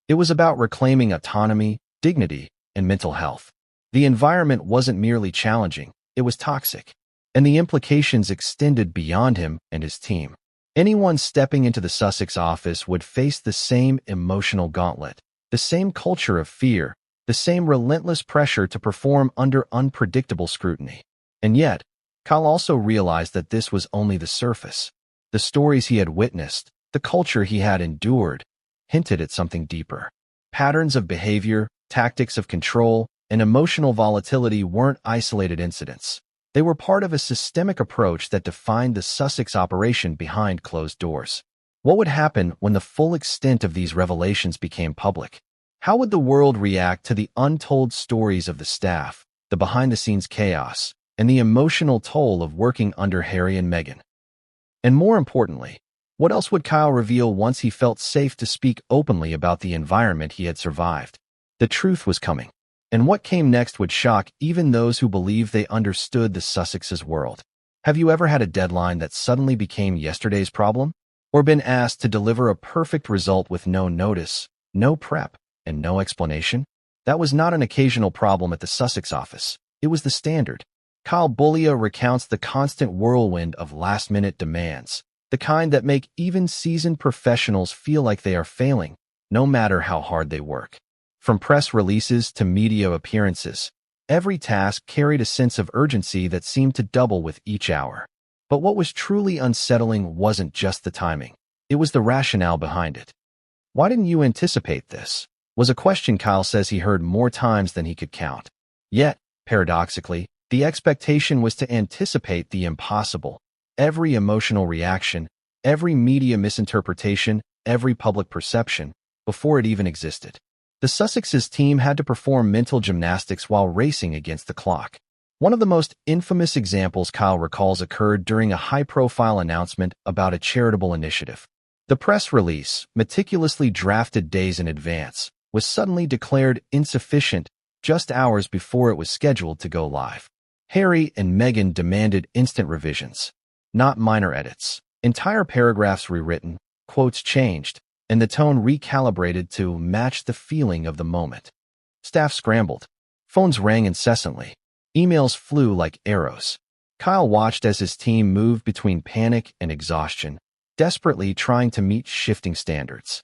It was about reclaiming autonomy, dignity, and mental health. The environment wasn't merely challenging, it was toxic, and the implications extended beyond him and his team. Anyone stepping into the Sussex office would face the same emotional gauntlet, the same culture of fear, the same relentless pressure to perform under unpredictable scrutiny. And yet, Kyle also realized that this was only the surface. The stories he had witnessed, the culture he had endured, hinted at something deeper. Patterns of behavior, tactics of control, and emotional volatility weren't isolated incidents. They were part of a systemic approach that defined the Sussex operation behind closed doors. What would happen when the full extent of these revelations became public? How would the world react to the untold stories of the staff, the behind-the-scenes chaos, and the emotional toll of working under Harry and Meghan? And more importantly, what else would Kyle reveal once he felt safe to speak openly about the environment he had survived? The truth was coming, and what came next would shock even those who believed they understood the Sussex's world. Have you ever had a deadline that suddenly became yesterday's problem? Or been asked to deliver a perfect result with no notice, no prep, and no explanation? That was not an occasional problem at the Sussex office. It was the standard. Kyle Boulia recounts the constant whirlwind of last-minute demands, the kind that make even seasoned professionals feel like they are failing, no matter how hard they work. From press releases to media appearances, every task carried a sense of urgency that seemed to double with each hour. But what was truly unsettling wasn't just the timing. It was the rationale behind it. "Why didn't you anticipate this?" was a question Kyle says he heard more times than he could count. Yet, paradoxically, the expectation was to anticipate the impossible. Every emotional reaction, every media misinterpretation, every public perception, before it even existed. The Sussex's team had to perform mental gymnastics while racing against the clock. One of the most infamous examples Kyle recalls occurred during a high-profile announcement about a charitable initiative. The press release, meticulously drafted days in advance, was suddenly declared insufficient just hours before it was scheduled to go live. Harry and Meghan demanded instant revisions, not minor edits. Entire paragraphs rewritten, quotes changed, and the tone recalibrated to match the feeling of the moment. Staff scrambled. Phones rang incessantly. Emails flew like arrows. Kyle watched as his team moved between panic and exhaustion, desperately trying to meet shifting standards.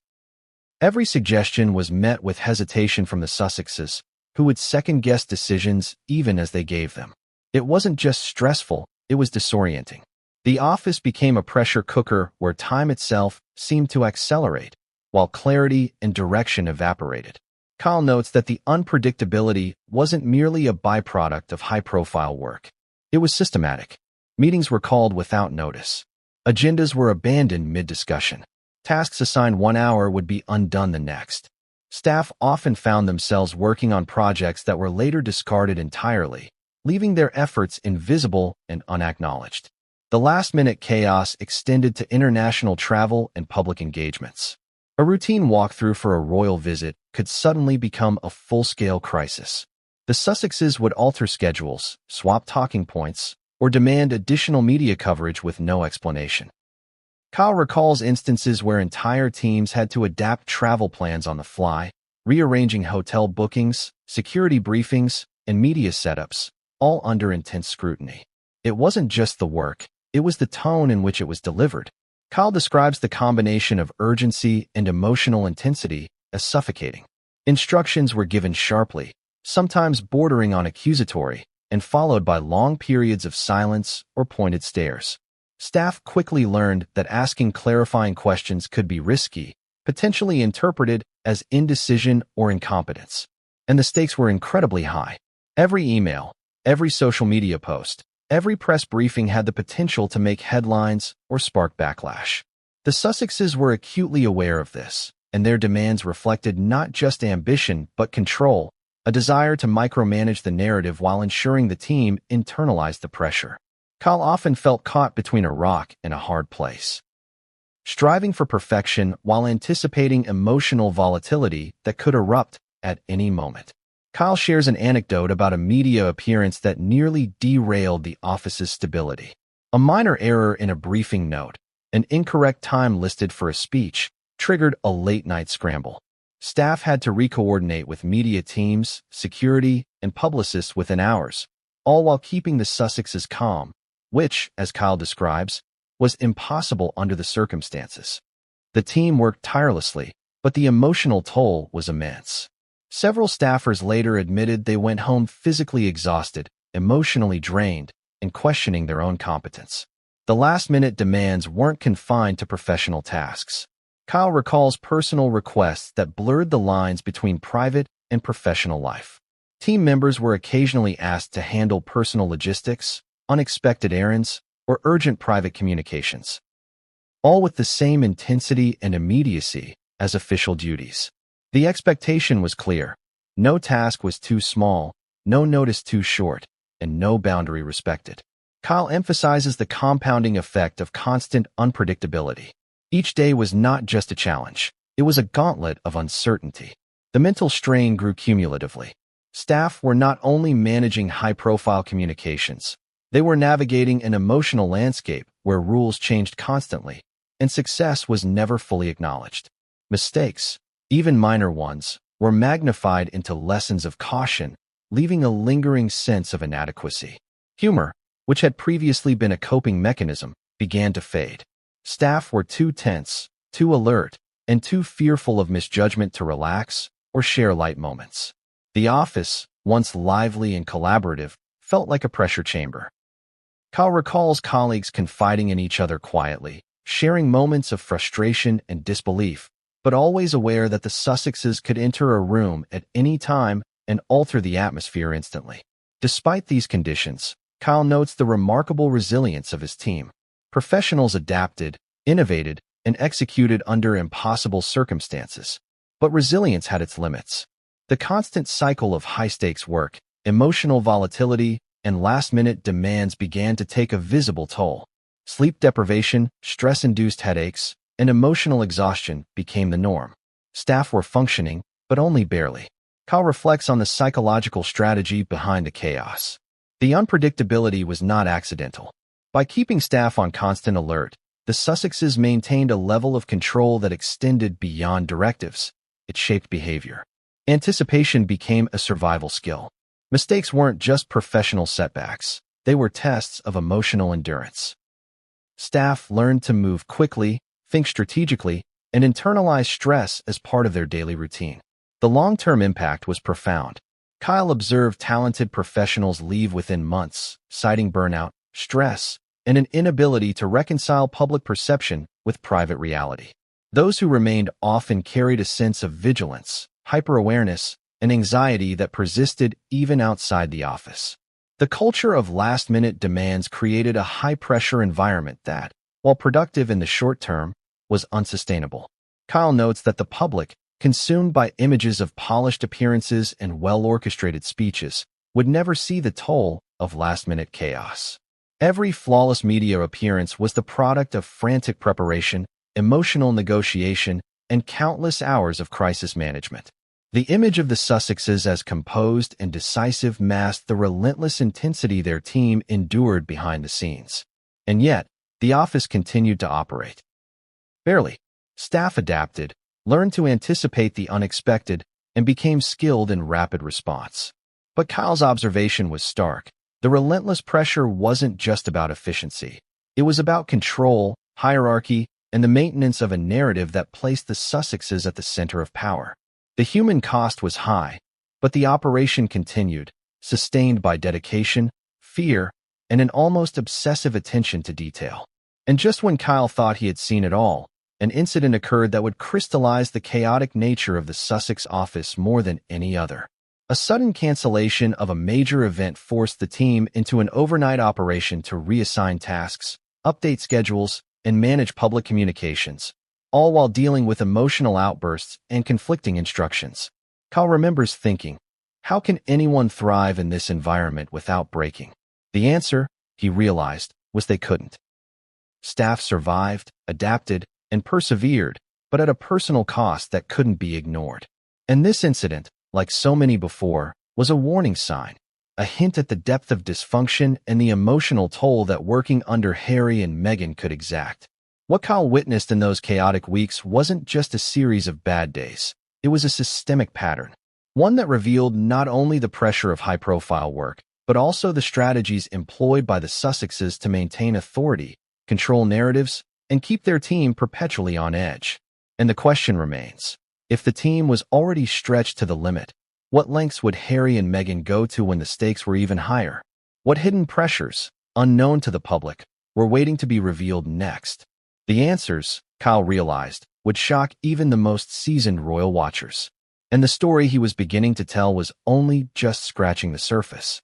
Every suggestion was met with hesitation from the Sussexes, who would second-guess decisions even as they gave them. It wasn't just stressful, it was disorienting. The office became a pressure cooker where time itself seemed to accelerate, while clarity and direction evaporated. Kyle notes that the unpredictability wasn't merely a byproduct of high-profile work. It was systematic. Meetings were called without notice. Agendas were abandoned mid-discussion. Tasks assigned 1 hour would be undone the next. Staff often found themselves working on projects that were later discarded entirely, leaving their efforts invisible and unacknowledged. The last-minute chaos extended to international travel and public engagements. A routine walkthrough for a royal visit could suddenly become a full-scale crisis. The Sussexes would alter schedules, swap talking points, or demand additional media coverage with no explanation. Kyle recalls instances where entire teams had to adapt travel plans on the fly, rearranging hotel bookings, security briefings, and media setups, all under intense scrutiny. It wasn't just the work, it was the tone in which it was delivered. Kyle describes the combination of urgency and emotional intensity as suffocating. Instructions were given sharply, sometimes bordering on accusatory, and followed by long periods of silence or pointed stares. Staff quickly learned that asking clarifying questions could be risky, potentially interpreted as indecision or incompetence. And the stakes were incredibly high. Every email, every social media post, every press briefing had the potential to make headlines or spark backlash. The Sussexes were acutely aware of this, and their demands reflected not just ambition but control, a desire to micromanage the narrative while ensuring the team internalized the pressure. Kyle often felt caught between a rock and a hard place, striving for perfection while anticipating emotional volatility that could erupt at any moment. Kyle shares an anecdote about a media appearance that nearly derailed the office's stability. A minor error in a briefing note, an incorrect time listed for a speech, triggered a late-night scramble. Staff had to re-coordinate with media teams, security, and publicists within hours, all while keeping the Sussexes calm, which, as Kyle describes, was impossible under the circumstances. The team worked tirelessly, but the emotional toll was immense. Several staffers later admitted they went home physically exhausted, emotionally drained, and questioning their own competence. The last-minute demands weren't confined to professional tasks. Kyle recalls personal requests that blurred the lines between private and professional life. Team members were occasionally asked to handle personal logistics, unexpected errands, or urgent private communications, all with the same intensity and immediacy as official duties. The expectation was clear. No task was too small, no notice too short, and no boundary respected. Kyle emphasizes the compounding effect of constant unpredictability. Each day was not just a challenge, it was a gauntlet of uncertainty. The mental strain grew cumulatively. Staff were not only managing high-profile communications, They were navigating an emotional landscape where rules changed constantly, and success was never fully acknowledged. Mistakes, even minor ones, were magnified into lessons of caution, leaving a lingering sense of inadequacy. Humor, which had previously been a coping mechanism, began to fade. Staff were too tense, too alert, and too fearful of misjudgment to relax or share light moments. The office, once lively and collaborative, felt like a pressure chamber. Kyle recalls colleagues confiding in each other quietly, sharing moments of frustration and disbelief, but always aware that the Sussexes could enter a room at any time and alter the atmosphere instantly. Despite these conditions, Kyle notes the remarkable resilience of his team. Professionals adapted, innovated, and executed under impossible circumstances. But resilience had its limits. The constant cycle of high-stakes work, emotional volatility, and last-minute demands began to take a visible toll. Sleep deprivation, stress-induced headaches, and emotional exhaustion became the norm. Staff were functioning, but only barely. Kyle reflects on the psychological strategy behind the chaos. The unpredictability was not accidental. By keeping staff on constant alert, the Sussexes maintained a level of control that extended beyond directives. It shaped behavior. Anticipation became a survival skill. Mistakes weren't just professional setbacks. They were tests of emotional endurance. Staff learned to move quickly, think strategically, and internalize stress as part of their daily routine. The long-term impact was profound. Kyle observed talented professionals leave within months, citing burnout, stress, and an inability to reconcile public perception with private reality. Those who remained often carried a sense of vigilance, hyper-awareness, and anxiety that persisted even outside the office. The culture of last-minute demands created a high-pressure environment that, while productive in the short term, was unsustainable. Kyle notes that the public, consumed by images of polished appearances and well-orchestrated speeches, would never see the toll of last-minute chaos. Every flawless media appearance was the product of frantic preparation, emotional negotiation, and countless hours of crisis management. The image of the Sussexes as composed and decisive masked the relentless intensity their team endured behind the scenes. And yet, the office continued to operate. Barely. Staff adapted, learned to anticipate the unexpected, and became skilled in rapid response. But Kyle's observation was stark. The relentless pressure wasn't just about efficiency. It was about control, hierarchy, and the maintenance of a narrative that placed the Sussexes at the center of power. The human cost was high, but the operation continued, sustained by dedication, fear, and an almost obsessive attention to detail. And just when Kyle thought he had seen it all, an incident occurred that would crystallize the chaotic nature of the Sussex office more than any other. A sudden cancellation of a major event forced the team into an overnight operation to reassign tasks, update schedules, and manage public communications, all while dealing with emotional outbursts and conflicting instructions. Kyle remembers thinking, how can anyone thrive in this environment without breaking? The answer, he realized, was they couldn't. Staff survived, adapted, and persevered, but at a personal cost that couldn't be ignored. And this incident, like so many before, was a warning sign, a hint at the depth of dysfunction and the emotional toll that working under Harry and Meghan could exact. What Kyle witnessed in those chaotic weeks wasn't just a series of bad days. It was a systemic pattern, one that revealed not only the pressure of high-profile work, but also the strategies employed by the Sussexes to maintain authority, control narratives, and keep their team perpetually on edge. And the question remains, if the team was already stretched to the limit, what lengths would Harry and Meghan go to when the stakes were even higher? What hidden pressures, unknown to the public, were waiting to be revealed next? The answers, Kyle realized, would shock even the most seasoned royal watchers. And the story he was beginning to tell was only just scratching the surface.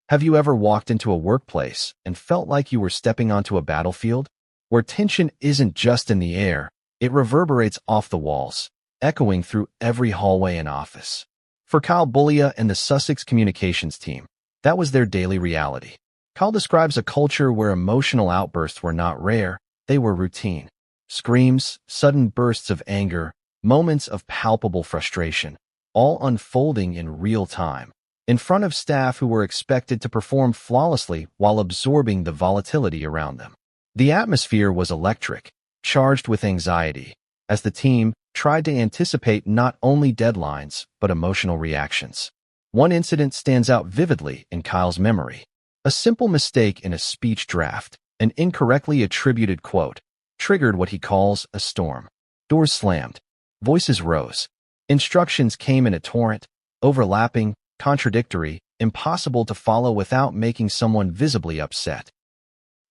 Have you ever walked into a workplace and felt like you were stepping onto a battlefield? Where tension isn't just in the air, it reverberates off the walls, echoing through every hallway and office. For Kyle Boulia and the Sussex communications team, that was their daily reality. Kyle describes a culture where emotional outbursts were not rare, they were routine. Screams, sudden bursts of anger, moments of palpable frustration, all unfolding in real time. in front of staff who were expected to perform flawlessly while absorbing the volatility around them. The atmosphere was electric, charged with anxiety, as the team tried to anticipate not only deadlines but emotional reactions. One incident stands out vividly in Kyle's memory. A simple mistake in a speech draft, an incorrectly attributed quote, triggered what he calls a storm. Doors slammed. Voices rose. Instructions came in a torrent, overlapping, contradictory, impossible to follow without making someone visibly upset.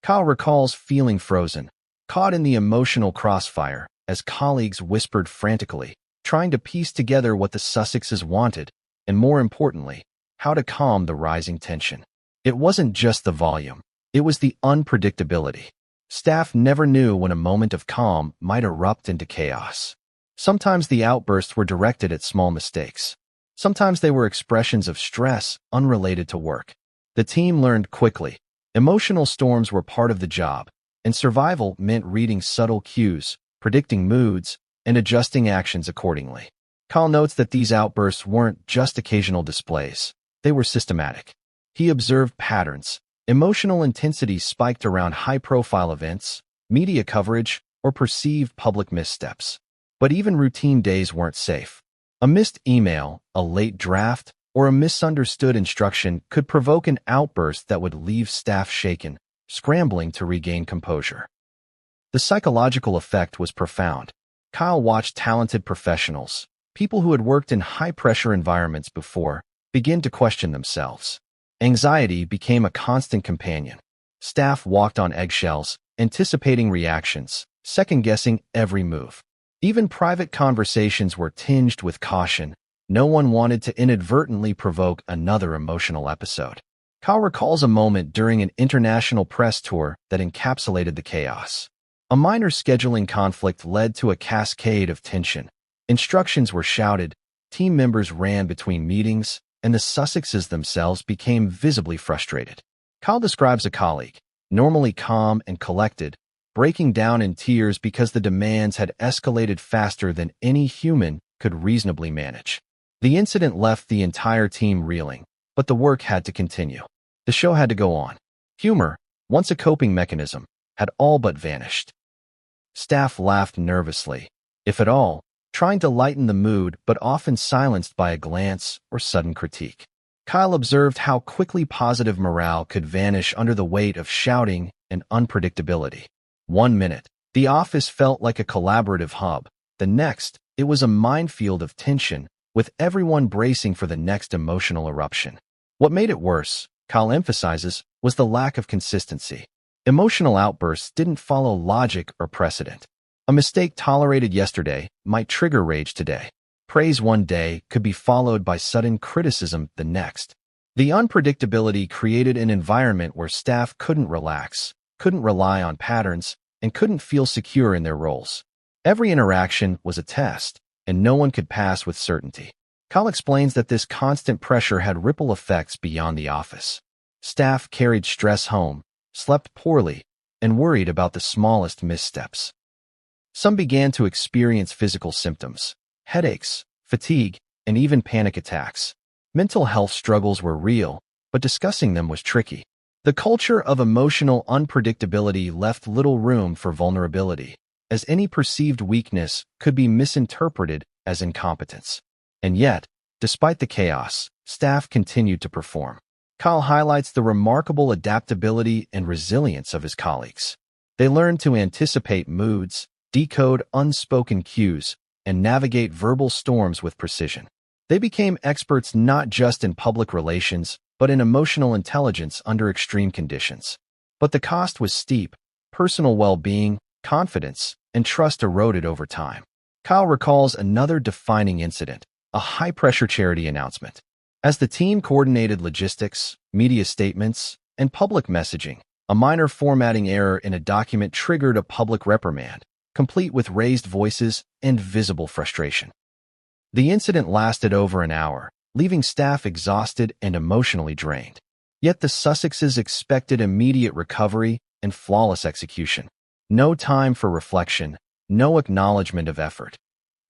Kyle recalls feeling frozen, caught in the emotional crossfire, as colleagues whispered frantically, trying to piece together what the Sussexes wanted, and more importantly, how to calm the rising tension. It wasn't just the volume, it was the unpredictability. Staff never knew when a moment of calm might erupt into chaos. Sometimes the outbursts were directed at small mistakes. Sometimes they were expressions of stress unrelated to work. The team learned quickly. Emotional storms were part of the job, and survival meant reading subtle cues, predicting moods, and adjusting actions accordingly. Kyle notes that these outbursts weren't just occasional displays. They were systematic. He observed patterns. Emotional intensity spiked around high-profile events, media coverage, or perceived public missteps. But even routine days weren't safe. A missed email, a late draft, or a misunderstood instruction could provoke an outburst that would leave staff shaken, scrambling to regain composure. The psychological effect was profound. Kyle watched talented professionals, people who had worked in high-pressure environments before, begin to question themselves. Anxiety became a constant companion. Staff walked on eggshells, anticipating reactions, second-guessing every move. Even private conversations were tinged with caution. No one wanted to inadvertently provoke another emotional episode. Kyle recalls a moment during an international press tour that encapsulated the chaos. A minor scheduling conflict led to a cascade of tension. Instructions were shouted, team members ran between meetings, and the Sussexes themselves became visibly frustrated. Kyle describes a colleague, normally calm and collected, breaking down in tears because the demands had escalated faster than any human could reasonably manage. The incident left the entire team reeling, but the work had to continue. The show had to go on. Humor, once a coping mechanism, had all but vanished. Staff laughed nervously, if at all, trying to lighten the mood but often silenced by a glance or sudden critique. Kyle observed how quickly positive morale could vanish under the weight of shouting and unpredictability. One minute, the office felt like a collaborative hub. The next, it was a minefield of tension, with everyone bracing for the next emotional eruption. What made it worse, Kyle emphasizes, was the lack of consistency. Emotional outbursts didn't follow logic or precedent. A mistake tolerated yesterday might trigger rage today. Praise one day could be followed by sudden criticism the next. The unpredictability created an environment where staff couldn't relax, couldn't rely on patterns, and couldn't feel secure in their roles. Every interaction was a test, and no one could pass with certainty. Kyle explains that this constant pressure had ripple effects beyond the office. Staff carried stress home, slept poorly, and worried about the smallest missteps. Some began to experience physical symptoms, headaches, fatigue, and even panic attacks. Mental health struggles were real, but discussing them was tricky. The culture of emotional unpredictability left little room for vulnerability, as any perceived weakness could be misinterpreted as incompetence. And yet, despite the chaos, staff continued to perform. Kyle highlights the remarkable adaptability and resilience of his colleagues. They learned to anticipate moods, decode unspoken cues, and navigate verbal storms with precision. They became experts not just in public relations, but in emotional intelligence under extreme conditions. But the cost was steep. Personal well-being, confidence, and trust eroded over time. Kyle recalls another defining incident, a high-pressure charity announcement. As the team coordinated logistics, media statements, and public messaging, a minor formatting error in a document triggered a public reprimand, complete with raised voices and visible frustration. The incident lasted over an hour, leaving staff exhausted and emotionally drained. Yet the Sussexes expected immediate recovery and flawless execution. No time for reflection, no acknowledgement of effort.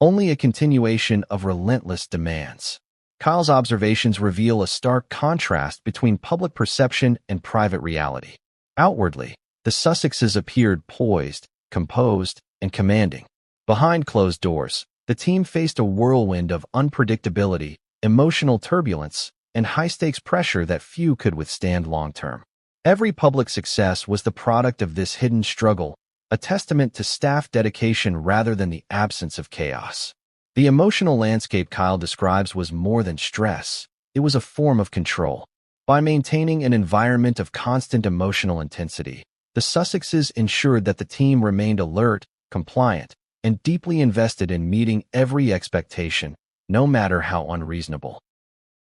Only a continuation of relentless demands. Kyle's observations reveal a stark contrast between public perception and private reality. Outwardly, the Sussexes appeared poised, composed, and commanding. Behind closed doors, the team faced a whirlwind of unpredictability, emotional turbulence, and high-stakes pressure that few could withstand long-term. Every public success was the product of this hidden struggle, a testament to staff dedication rather than the absence of chaos. The emotional landscape Kyle describes was more than stress. It was a form of control. By maintaining an environment of constant emotional intensity, the Sussexes ensured that the team remained alert, compliant, and deeply invested in meeting every expectation, no matter how unreasonable.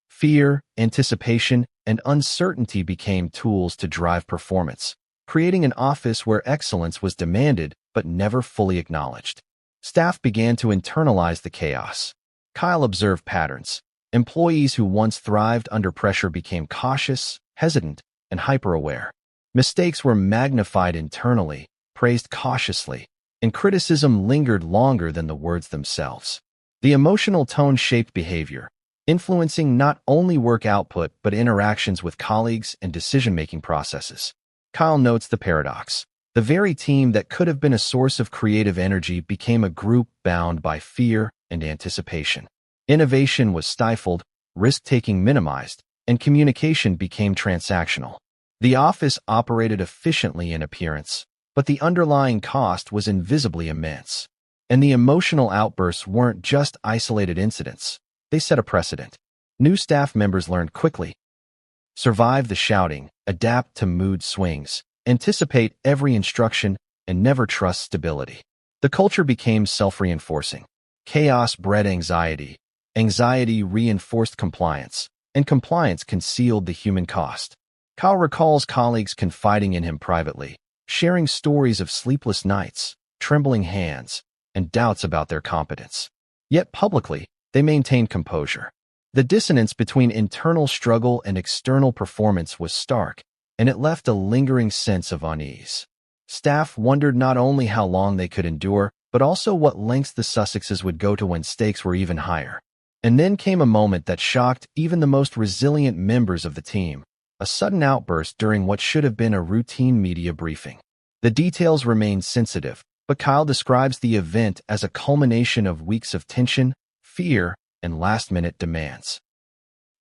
Fear, anticipation, and uncertainty became tools to drive performance, creating an office where excellence was demanded but never fully acknowledged. Staff began to internalize the chaos. Kyle observed patterns. Employees who once thrived under pressure became cautious, hesitant, and hyper-aware. Mistakes were magnified internally, praised cautiously, and criticism lingered longer than the words themselves. The emotional tone shaped behavior, influencing not only work output but interactions with colleagues and decision-making processes. Kyle notes the paradox. The very team that could have been a source of creative energy became a group bound by fear and anticipation. Innovation was stifled, risk-taking minimized, and communication became transactional. The office operated efficiently in appearance, but the underlying cost was invisibly immense. And the emotional outbursts weren't just isolated incidents. They set a precedent. New staff members learned quickly. Survive the shouting, adapt to mood swings, anticipate every instruction, and never trust stability. The culture became self-reinforcing. Chaos bred anxiety. Anxiety reinforced compliance, and compliance concealed the human cost. Kyle recalls colleagues confiding in him privately, sharing stories of sleepless nights, trembling hands, and doubts about their competence. Yet publicly, they maintained composure. The dissonance between internal struggle and external performance was stark, and it left a lingering sense of unease. Staff wondered not only how long they could endure, but also what lengths the Sussexes would go to when stakes were even higher. And then came a moment that shocked even the most resilient members of the team, a sudden outburst during what should have been a routine media briefing. The details remain sensitive, but Kyle describes the event as a culmination of weeks of tension, fear, and last-minute demands.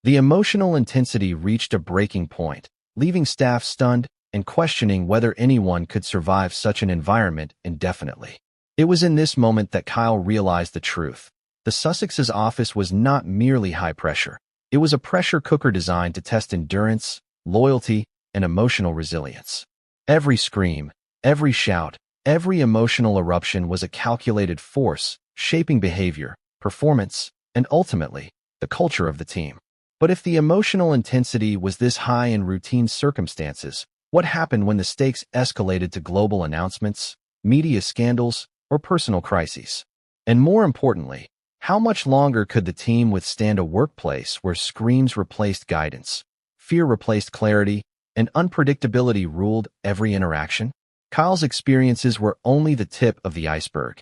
The emotional intensity reached a breaking point, leaving staff stunned and questioning whether anyone could survive such an environment indefinitely. It was in this moment that Kyle realized the truth. The Sussexes' office was not merely high pressure. It was a pressure cooker designed to test endurance, loyalty, and emotional resilience. Every scream, every shout, every emotional eruption was a calculated force, shaping behavior, performance, and ultimately, the culture of the team. But if the emotional intensity was this high in routine circumstances, what happened when the stakes escalated to global announcements, media scandals, or personal crises? And more importantly, how much longer could the team withstand a workplace where screams replaced guidance, fear replaced clarity, and unpredictability ruled every interaction? Kyle's experiences were only the tip of the iceberg.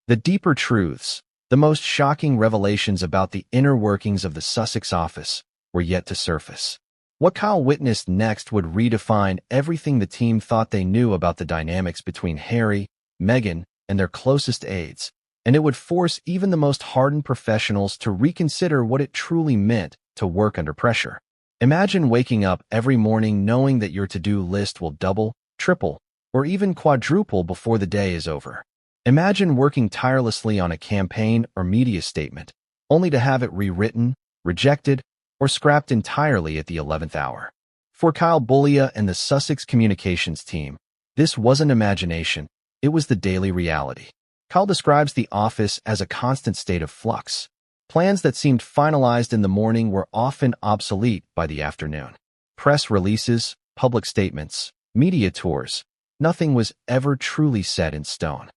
The deeper truths, the most shocking revelations about the inner workings of the Sussex office, were yet to surface. What Kyle witnessed next would redefine everything the team thought they knew about the dynamics between Harry, Meghan, and their closest aides, and it would force even the most hardened professionals to reconsider what it truly meant to work under pressure. Imagine waking up every morning knowing that your to-do list will double, triple, or even quadruple before the day is over. Imagine working tirelessly on a campaign or media statement, only to have it rewritten, rejected, or scrapped entirely at the 11th hour. For Kyle Boulia and the Sussex communications team, this wasn't imagination, it was the daily reality. Kyle describes the office as a constant state of flux. Plans that seemed finalized in the morning were often obsolete by the afternoon. Press releases, public statements, media tours, nothing was ever truly set in stone.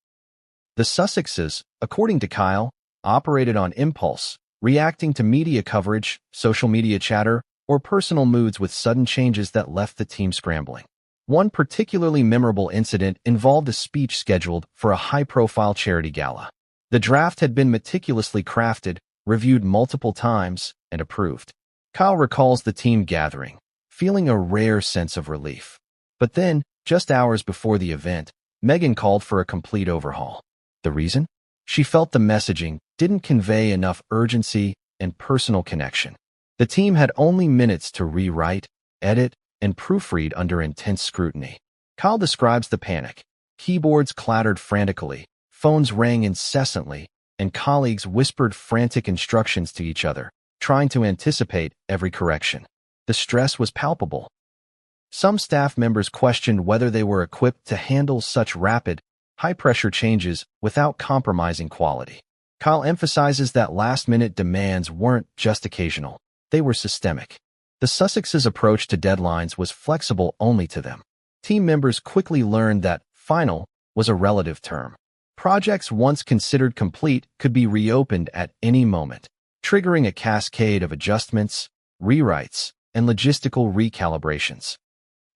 The Sussexes, according to Kyle, operated on impulse, reacting to media coverage, social media chatter, or personal moods with sudden changes that left the team scrambling. One particularly memorable incident involved a speech scheduled for a high-profile charity gala. The draft had been meticulously crafted, reviewed multiple times, and approved. Kyle recalls the team gathering, feeling a rare sense of relief. But then, just hours before the event, Meghan called for a complete overhaul. The reason? She felt the messaging didn't convey enough urgency and personal connection. The team had only minutes to rewrite, edit, and proofread under intense scrutiny. Kyle describes the panic. Keyboards clattered frantically, phones rang incessantly, and colleagues whispered frantic instructions to each other, trying to anticipate every correction. The stress was palpable. Some staff members questioned whether they were equipped to handle such rapid, high-pressure changes without compromising quality. Kyle emphasizes that last-minute demands weren't just occasional, they were systemic. The Sussexes' approach to deadlines was flexible only to them. Team members quickly learned that final was a relative term. Projects once considered complete could be reopened at any moment, triggering a cascade of adjustments, rewrites, and logistical recalibrations.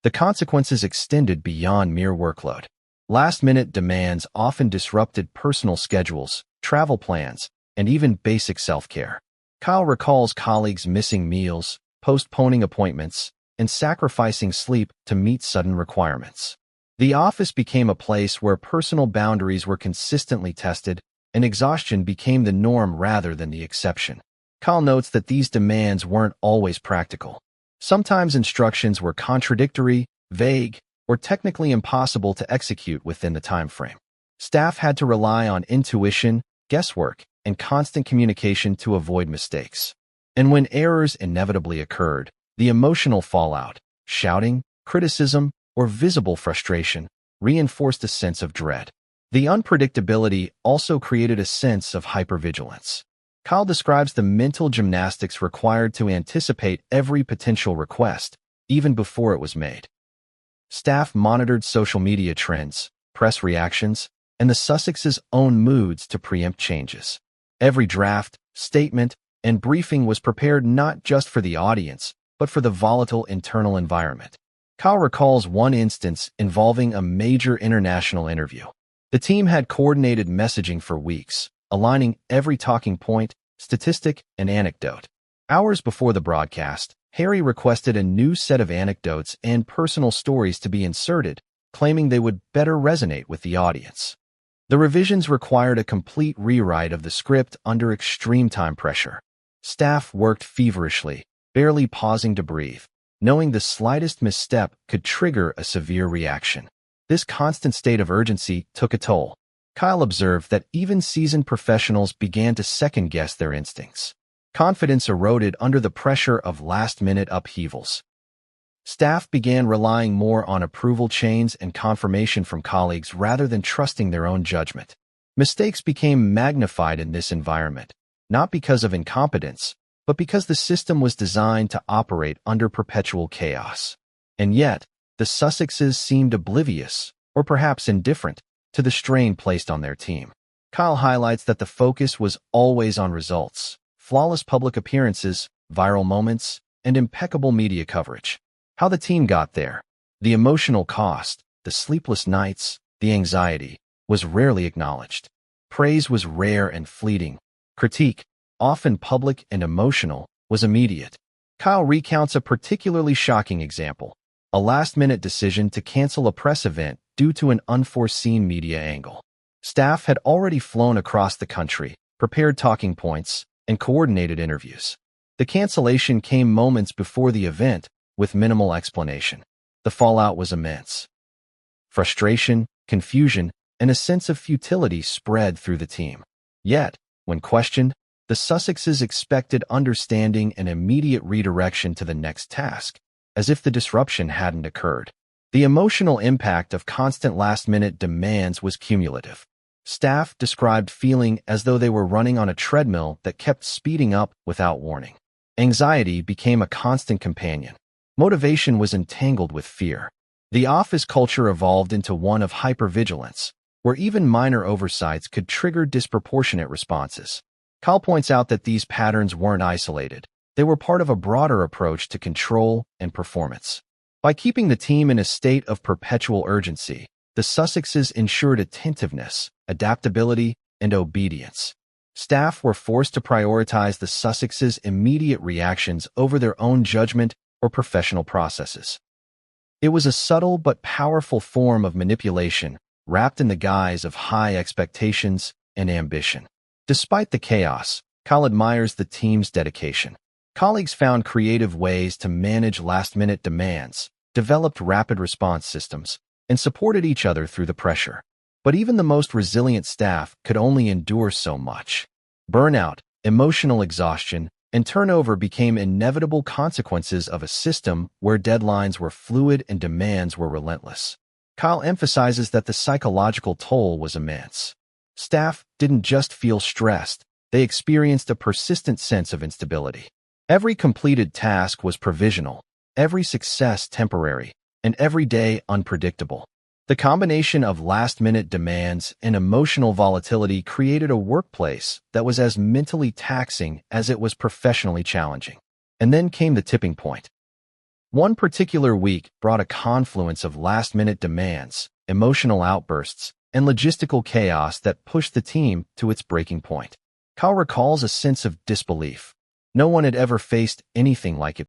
The consequences extended beyond mere workload. Last-minute demands often disrupted personal schedules, travel plans, and even basic self-care. Kyle recalls colleagues missing meals, postponing appointments, and sacrificing sleep to meet sudden requirements. The office became a place where personal boundaries were consistently tested, and exhaustion became the norm rather than the exception. Kyle notes that these demands weren't always practical. Sometimes instructions were contradictory, vague, or technically impossible to execute within the time frame. Staff had to rely on intuition, guesswork, and constant communication to avoid mistakes. And when errors inevitably occurred, the emotional fallout, shouting, criticism, or visible frustration, reinforced a sense of dread. The unpredictability also created a sense of hypervigilance. Kyle describes the mental gymnastics required to anticipate every potential request, even before it was made. Staff monitored social media trends, press reactions, and the Sussexes' own moods to preempt changes. Every draft, statement, and briefing was prepared not just for the audience, but for the volatile internal environment. Kyle recalls one instance involving a major international interview. The team had coordinated messaging for weeks, aligning every talking point, statistic, and anecdote. Hours before the broadcast, Harry requested a new set of anecdotes and personal stories to be inserted, claiming they would better resonate with the audience. The revisions required a complete rewrite of the script under extreme time pressure. Staff worked feverishly, barely pausing to breathe, knowing the slightest misstep could trigger a severe reaction. This constant state of urgency took a toll. Kyle observed that even seasoned professionals began to second-guess their instincts. Confidence eroded under the pressure of last-minute upheavals. Staff began relying more on approval chains and confirmation from colleagues rather than trusting their own judgment. Mistakes became magnified in this environment, not because of incompetence, but because the system was designed to operate under perpetual chaos. And yet, the Sussexes seemed oblivious, or perhaps indifferent, to the strain placed on their team. Kyle highlights that the focus was always on results, flawless public appearances, viral moments, and impeccable media coverage. How the team got there, the emotional cost, the sleepless nights, the anxiety, was rarely acknowledged. Praise was rare and fleeting. Critique, often public and emotional, was immediate. Kyle recounts a particularly shocking example, a last-minute decision to cancel a press event due to an unforeseen media angle. Staff had already flown across the country, prepared talking points, and coordinated interviews. The cancellation came moments before the event, with minimal explanation. The fallout was immense. Frustration, confusion, and a sense of futility spread through the team. Yet, when questioned, the Sussexes expected understanding and immediate redirection to the next task, as if the disruption hadn't occurred. The emotional impact of constant last-minute demands was cumulative. Staff described feeling as though they were running on a treadmill that kept speeding up without warning. Anxiety became a constant companion. Motivation was entangled with fear. The office culture evolved into one of hypervigilance, where even minor oversights could trigger disproportionate responses. Kyle points out that these patterns weren't isolated. They were part of a broader approach to control and performance. By keeping the team in a state of perpetual urgency, the Sussexes ensured attentiveness, adaptability, and obedience. Staff were forced to prioritize the Sussexes' immediate reactions over their own judgment or professional processes. It was a subtle but powerful form of manipulation, wrapped in the guise of high expectations and ambition. Despite the chaos, Kyle admires the team's dedication. Colleagues found creative ways to manage last-minute demands, developed rapid response systems, and supported each other through the pressure. But even the most resilient staff could only endure so much. Burnout, emotional exhaustion, and turnover became inevitable consequences of a system where deadlines were fluid and demands were relentless. Kyle emphasizes that the psychological toll was immense. Staff didn't just feel stressed, they experienced a persistent sense of instability. Every completed task was provisional, every success temporary, and every day unpredictable. The combination of last-minute demands and emotional volatility created a workplace that was as mentally taxing as it was professionally challenging. And then came the tipping point. One particular week brought a confluence of last-minute demands, emotional outbursts, and logistical chaos that pushed the team to its breaking point. Kyle recalls a sense of disbelief. No one had ever faced anything like it